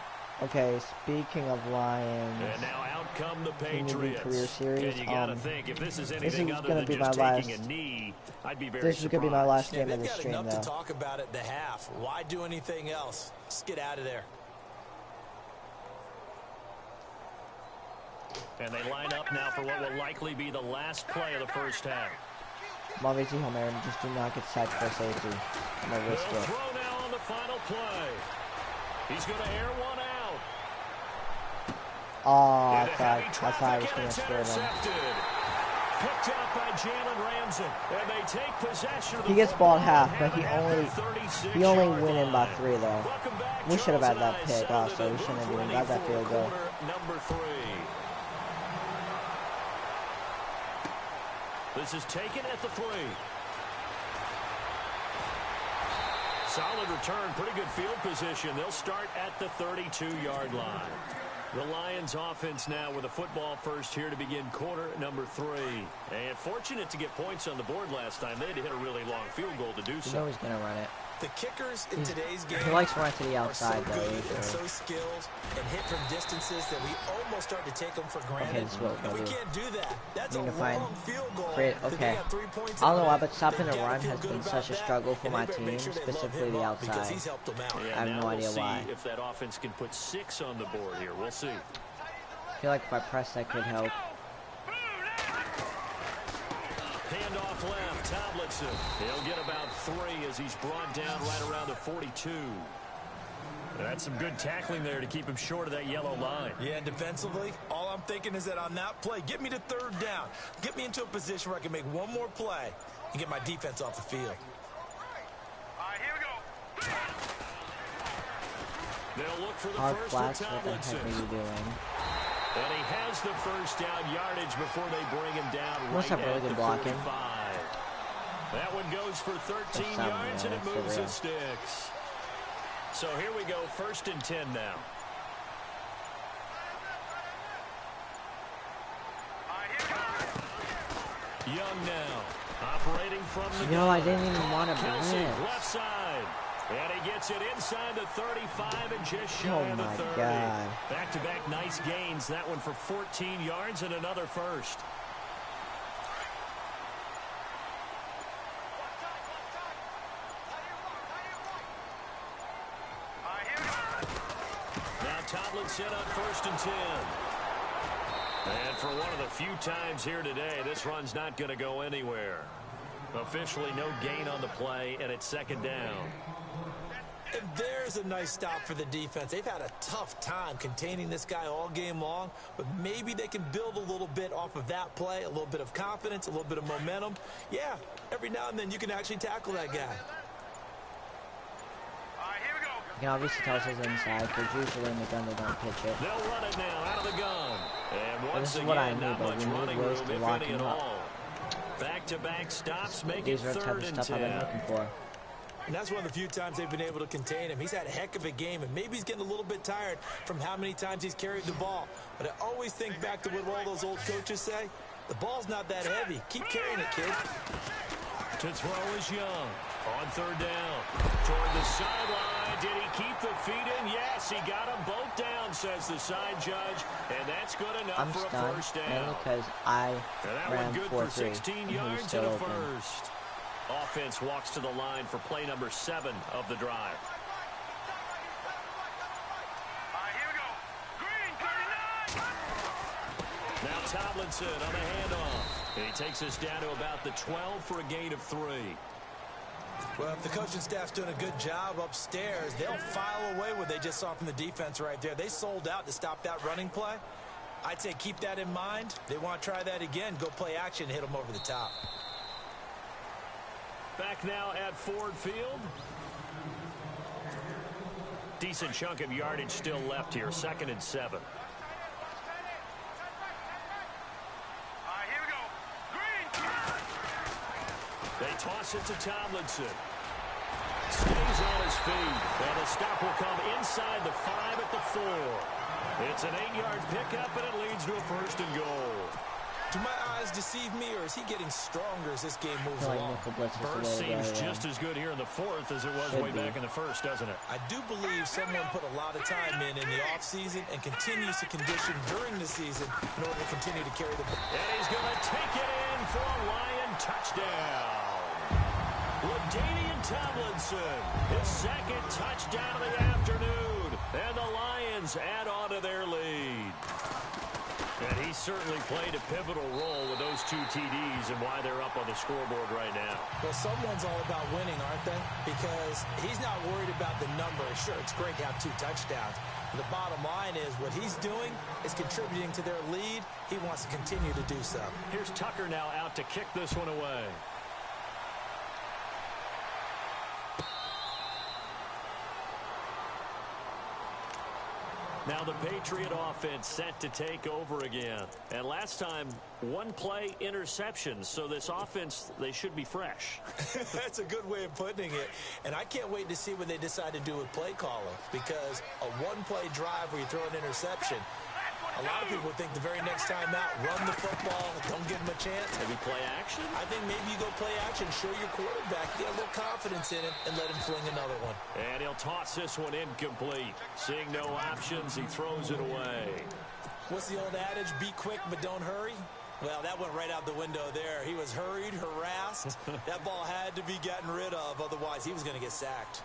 Okay, speaking of Lions, And now out come the Team League Patriots. Career Series, And you gotta think, if this is anything is other gonna than be just my taking last- a knee, I'd be very this is surprised. going to be my last Yeah, game of they've the got stream, enough though. to talk about at the half. Why do anything else? Just get out of there. And they line up now for what will likely be the last play of the 1st half. I'm obviously home and just do not get sacked for safety. I'm going to risk They'll it. throw now on the final play. He's going to air one out. Oh, I Into thought heavy I traffic, was and going to it's scare them. intercepted. picked up by Jalen Ramsey, and they take possession of the He gets ball at football half, but he and have it only at the 36 he only yard went in by line. 3 though. Welcome back. We should have Charles had that and I pick settled also. in We the shouldn't have booth even got that ready field for goal. quarter number 3. This is taken at the 3. Solid return, pretty good field position. They'll start at the 32-yard line. The Lions offense now with a football first here to begin quarter number 3. And fortunate to get points on the board last time. They had to hit a really long field goal to do You so. know he's gonna run it. The kickers in today's game He likes running to the are so outside though. good and Usually. so skilled and hit from distances that we almost start to take them for granted. this is what And we'll we do. can't do that. That's a Need to find long field goal. great. that they Okay. got 3 points I don't know out why, of. but stopping They've the gotta run feel has good been about such a that, struggle for and my they better team, make sure they load specifically him the up because outside. he's helped them out. Yeah, I have now no idea we'll see why. if that offense can put 6 on the board here. We'll see. I feel like if I press that could help. Handoff left, Tomlinson. He'll get about 3 as he's brought down right around the 42. That's some good tackling there to keep him short of that yellow line. Yeah, and defensively, all I'm thinking is that on that play, get me to 3rd down. Get me into a position where I can make one more play and get my defense off the field. All right, here we go. They'll look for the Hard first flats, for what the heck Tomlinson. are you doing? And he has the first down yardage before they bring him down Must right have really at good the blocking. 45. That one goes for 13 That's something, yards, and yeah, it that's moves for real. the sticks. So here we go, 1st and 10 now. All right, here we go. Young now, operating from the Yo, gun. I didn't even want to Kelsey, blitz. left side. And he gets it inside the 35 and just shy Oh of the my 30. God. Back-to-back nice gains. That one for 14 yards and another first. All right, here we go. Now Tomlinson on 1st and 10. And for one of the few times here today, this run's not going to go anywhere. Officially no gain on the play, and it's 2nd down. And there's a nice stop for the defense. They've had a tough time containing this guy all game long, but maybe they can build a little bit off of that play, a little bit of confidence, a little bit of momentum. Yeah, every now and then you can actually tackle that guy. All right, here we go. You can obviously tell us it's inside, because usually in the gun they don't pitch it. They'll run it now out of the gun. And Well, once this is again, what I need, not but much we need running ways room, to if lock any him at up. all. Back-to-back stops make it These are the type 3rd of and stuff I've 10. been looking for. And that's one of the few times they've been able to contain him. He's had a heck of a game, and maybe he's getting a little bit tired from how many times he's carried the ball. But I always think back to what all those old coaches say. The ball's not that heavy. Keep carrying it, kid. To throw is Young. On 3rd down. Toward the sideline. Did he keep the feet in? Yes, he got them both down, says the side judge. And that's good enough I'm for a stunned, first mainly down. because I And that ran one good 4-3, for 16 and he was yards still and a open. first. Offense walks to the line for play number 7 of the drive. All right, here we go. Green, 39. Now Tomlinson on the handoff. And he takes us down to about the 12 for a gain of 3. Well, if the coaching staff's doing a good job upstairs, they'll file away what they just saw from the defense right there. They sold out to stop that running play. I'd say keep that in mind. They want to try that again. Go play action and hit them over the top. Back now at Ford Field. Decent chunk of yardage still left here. 2nd and 7. All right, here we go. Green. They toss it to Tomlinson. Stays on his feet. And the stop will come inside the 5 at the 4. It's an 8-yard pickup, and it leads to a 1st and goal. Do my eyes deceive me, or is he getting stronger as this game moves I feel like along? nickel blitz is the Burst way to go. seems Yeah. just as good here in the 4th as it was Should way be. back in the 1st, doesn't it? I do believe someone put a lot of time in the offseason and continues to condition during the season in order to continue to carry the ball. And he's going to take it in for a Lion touchdown. LaDainian Tomlinson, his 2nd touchdown of the afternoon. And the Lions add on to their lead. And he certainly played a pivotal role with those 2 TDs and why they're up on the scoreboard right now. Well, someone's all about winning, aren't they? Because he's not worried about the number. Sure, it's great to have 2 touchdowns. But the bottom line is what he's doing is contributing to their lead. He wants to continue to do so. Here's Tucker now out to kick this one away. Now the Patriot offense set to take over again. And last time, 1 play interception. So this offense, they should be fresh. That's a good way of putting it. And I can't wait to see what they decide to do with play calling. Because a 1-play drive where you throw an interception, a lot of people think the very next time out, run the football, don't give him a chance. Maybe play action? I think maybe you go play action, show your quarterback, get a little confidence in him, and let him fling another one. And he'll toss this one incomplete. Seeing no options, he throws it away. What's the old adage? Be quick, but don't hurry. Well, that went right out the window there. He was hurried, harassed. That ball had to be gotten rid of, otherwise he was going to get sacked.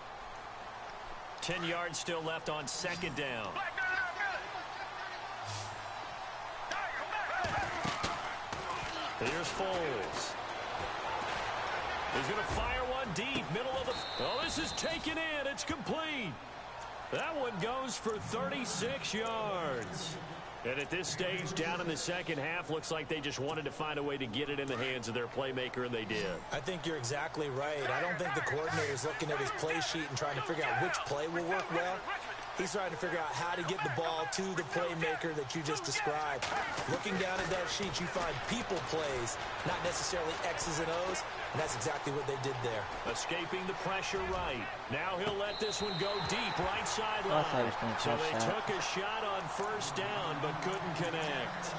10 yards still left on 2nd down. Here's Foles. He's going to fire one deep, middle of the... Oh, this is taken in. It's complete. That one goes for 36 yards. And at this stage, down in the second half, looks like they just wanted to find a way to get it in the hands of their playmaker, and they did. I think you're exactly right. I don't think the coordinator's looking at his play sheet and trying to figure out which play will work well. He's trying to figure out how to get the ball to the playmaker that you just described. Looking down at that sheet, you find people plays, not necessarily X's and O's, and that's exactly what they did there. Escaping the pressure right. Now he'll let this one go deep, right sideline. So they took a shot on 1st down, but couldn't connect.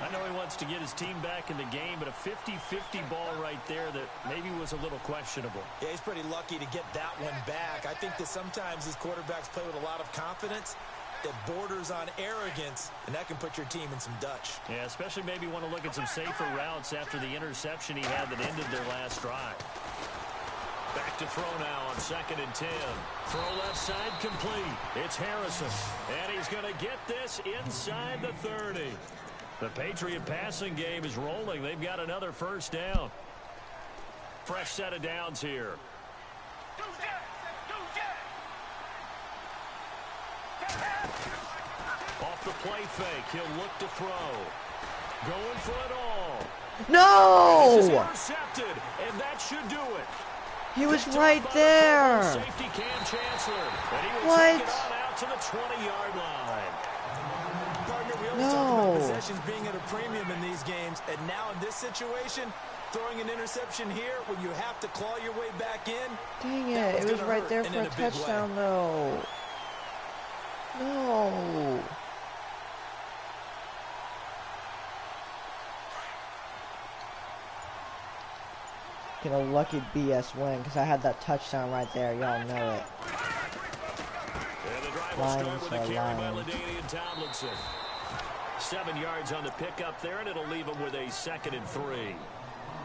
I know he wants to get his team back in the game, but a 50-50 ball right there that maybe was a little questionable. Yeah, he's pretty lucky to get that one back. I think that sometimes these quarterbacks play with a lot of confidence that borders on arrogance, and that can put your team in some Dutch. Yeah, especially maybe want to look at some safer routes after the interception he had that ended their last drive. Back to throw now on 2nd and 10. Throw left side complete. It's Harrison, and he's going to get this inside the 30. The Patriot passing game is rolling. They've got another 1st down. Fresh set of downs here. Off the play fake, he'll look to throw. Going for it all. No! This is intercepted, and that should do it. He was right there. Safety Cam Chancellor, and he will What? take it on out to the 20-yard line. Partner, we always talk about possessions being at a premium in these games, and now in this situation, throwing an interception here when you have to claw your way back in. Dang it, it was right there for a touchdown, though. No. Get a lucky BS win, because I had that touchdown right there. Y'all know it. And the drive will start with a carry by LaDainian Tomlinson. 7 yards on the pickup there, and it'll leave them with a 2nd and 3.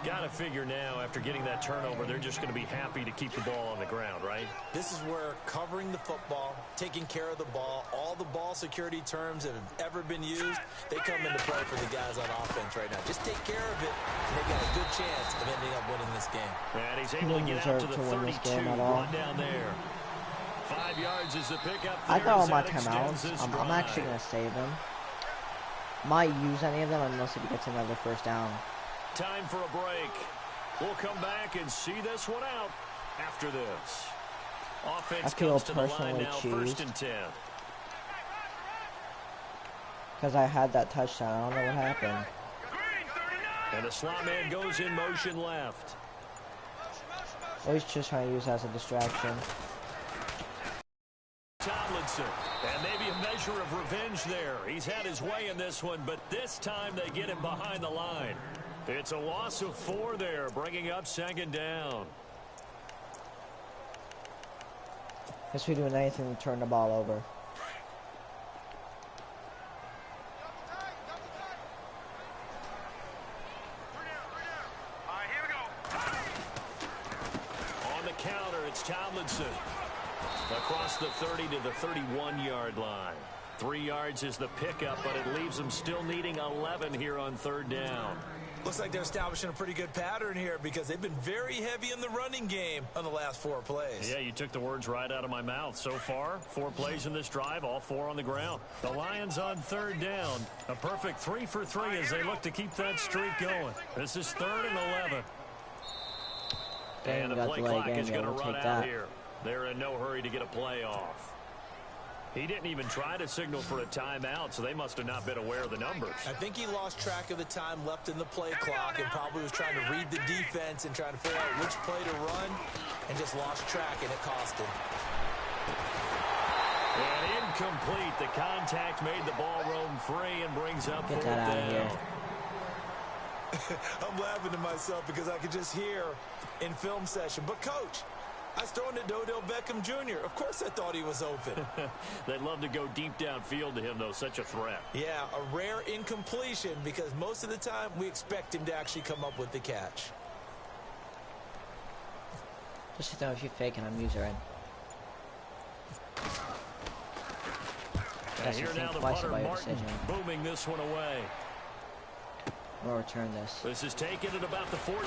Got to figure now, after getting that turnover, they're just going to be happy to keep the ball on the ground, right? This is where covering the football, taking care of the ball, all the ball security terms that have ever been used, they come into play for the guys on offense right now. Just take care of it, and they've got a good chance of ending up winning this game. And he's able to get out to the 32, run down there. 5 yards is the pickup. I got all my timeouts. I'm actually going to save them. Might use any of them unless it gets another 1st down. Time for a break. We'll come back and see this one out after this. Offense comes to the line now, 1st and 10. Because I had that touchdown. I don't know what happened. And the slot man goes in motion left. Or he's just trying to use that as a distraction. Tomlinson, and maybe a measure of revenge there. He's had his way in this one, but this time they get him behind the line. It's a loss of 4 there, bringing up 2nd down. Guess we're doing anything to turn the ball over. On the counter, it's Tomlinson. Across the 30 to the 31-yard line. 3 yards is the pickup, but it leaves them still needing 11 here on 3rd down. Looks like they're establishing a pretty good pattern here because they've been very heavy in the running game on the last 4 plays. Yeah, you took the words right out of my mouth. So far, 4 plays in this drive, all 4 on the ground. The Lions on 3rd down. A perfect 3 for 3 as they look to keep that streak going. This is 3rd and 11. And the play clock is going to run out here. They're in no hurry to get a play off. He didn't even try to signal for a timeout, so they must have not been aware of the numbers. I think he lost track of the time left in the play clock and probably was trying to read the defense and trying to figure out which play to run and just lost track, and it cost him. And incomplete. The contact made the ball roam free and brings up 4th down. I'm laughing to myself because I could just hear in film session, but coach, I was throwing to Odell Beckham Jr. Of course I thought he was open. They'd love to go deep downfield to him, though. Such a threat. Yeah, a rare incompletion because most of the time we expect him to actually come up with the catch. Just to know if you're faking, I'm using. And here now the punter, Martin, booming this one away. We'll return this. This is taken at about the 14.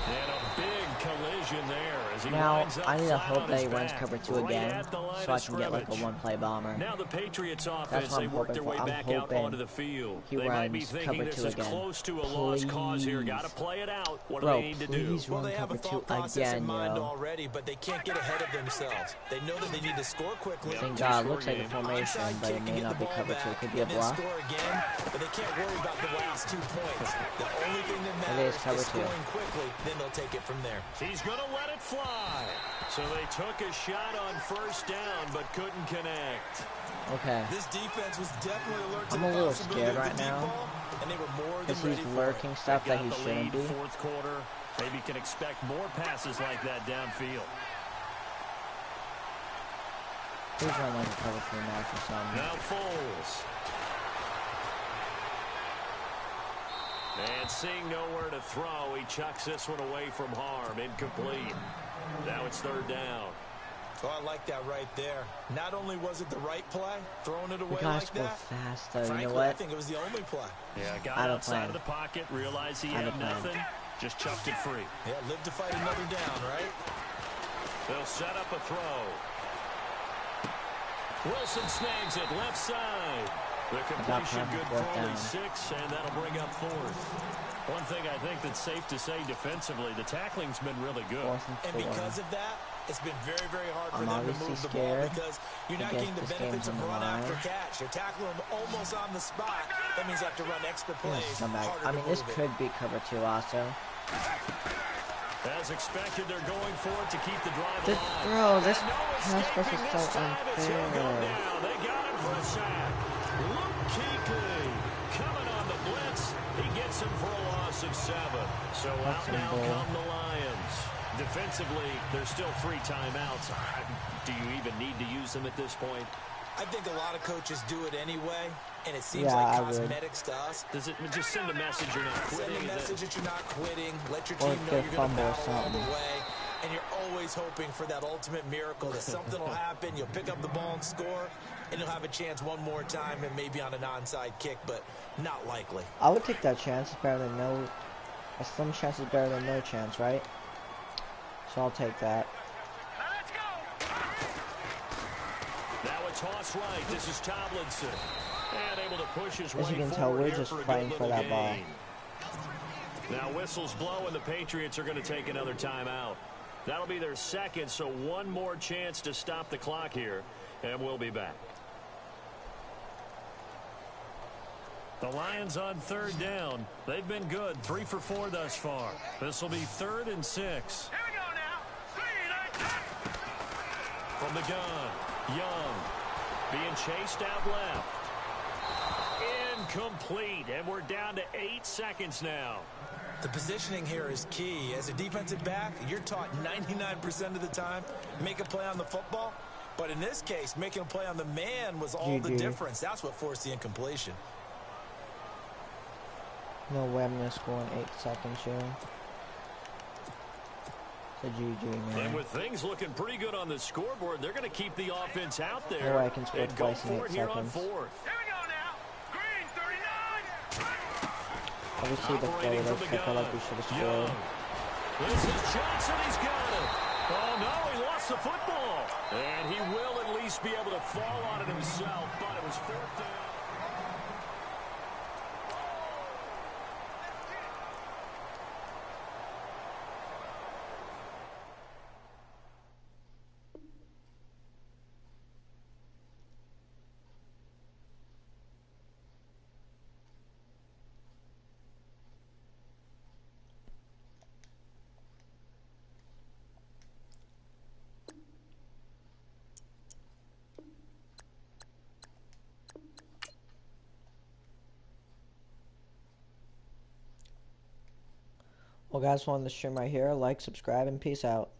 And a big collision there as he lines up. I need to flat hope on that his he runs back, cover 2 right again, at the line so I of can get like a scrimmage. one-play bomber. Now the Patriots offense, That's what they I'm work their way hoping for. back I'm out onto the field. he They might be runs thinking cover this 2 is again. close to a lost cause here. Got to play it out. What do they need to do? Please Well, run they have a cover 2 thought process again, in mind yo. already, but they can't get ahead of themselves. They know that they need to score quickly. Thank God, looks like a formation, but it may not be cover 2. It could be a block. Score again, but they can't worry about the last 2 points. The only thing that matters is scoring quickly, then they'll take it from there. He's going to let it fly. So they took a shot on 1st down, but couldn't connect. Okay. This defense was definitely alert to I'm a little scared right now. And they were more than Because ready he's for lurking stuff that he the shouldn't lead, be. 4th quarter. Maybe can expect more passes like that downfield. Please run like a cover 3 match or something. Now Foles. And seeing nowhere to throw, he chucks this one away from harm. Incomplete. Now it's 3rd down. Oh, I like that right there. Not only was it the right play, throwing it away gotta like score that. fast, though. Frankly, You know what? I think it was the only play. Yeah, got Out of outside plan. of the pocket, realized he Out had of plan. nothing, just chucked it free. Yeah, live to fight another down, right? They'll set up a throw. Wilson snags it left side. The completion good for only 6, and that'll bring up 4th. One thing I think that's safe to say defensively, the tackling's been really good. And because of that, it's been very, very hard for I'm them to obviously move the ball scared. because you're not I guess getting the this benefits game's of on the run line. after catch. You're tackling them almost on the spot. That means you have to run extra plays. I mean, this could be cover 2 also. As expected, they're going for it to keep the drive This alive. throw, this No pass rush escaping is this so time. It's he'll go unfair. down. They got him for a sack. Luke Kuechly coming on the blitz. He gets him for a loss of 7. So out now come the Lions. Defensively, there's still 3 timeouts. Do you even need to use them at this point? I think a lot of coaches do it anyway, and it seems like cosmetics to us. Does it just send a message you're not quitting? Send a message that you're not quitting. Let your Or team know you're going to battle all the something. way. And you're always hoping for that ultimate miracle that something will happen. You'll pick up the ball and score, and you'll have a chance one more time and maybe on an onside kick, but not likely. I would take that chance. It's better than no. A slim chance is better than no chance, right? So I'll take that. Let's go. Now a toss right. This is Tomlinson. And able to push his way As you can tell, forward we're here just for a good fighting for little that ball. gain. Now whistles blow, and the Patriots are going to take another timeout. That'll be their 2nd, so one more chance to stop the clock here, and we'll be back. The Lions on 3rd down. They've been good, 3 for 4 thus far. This will be 3rd and 6. Here we go now. 3, 9, 10. From the gun, Young being chased out left. Incomplete, and we're down to 8 seconds now. The positioning here is key. As a defensive back, you're taught 99% of the time, make a play on the football. But in this case, making a play on the man was all the difference. That's what forced the incompletion. No way I'm going to score in 8 seconds here. The GG, man. And with things looking pretty good on the scoreboard, they're going to keep the offense out there. No way I can score and go twice in for 8 it here on seconds. fourth. Here we go now. Green, 39. Obviously, the Operating photos from the look gun. like we should have Young. scored. This is Johnson. He's got it. Oh, no, he lost the football. And he will at least be able to fall on it himself, but it was fourth down. Well, guys, on the stream right here. Like, subscribe, and peace out.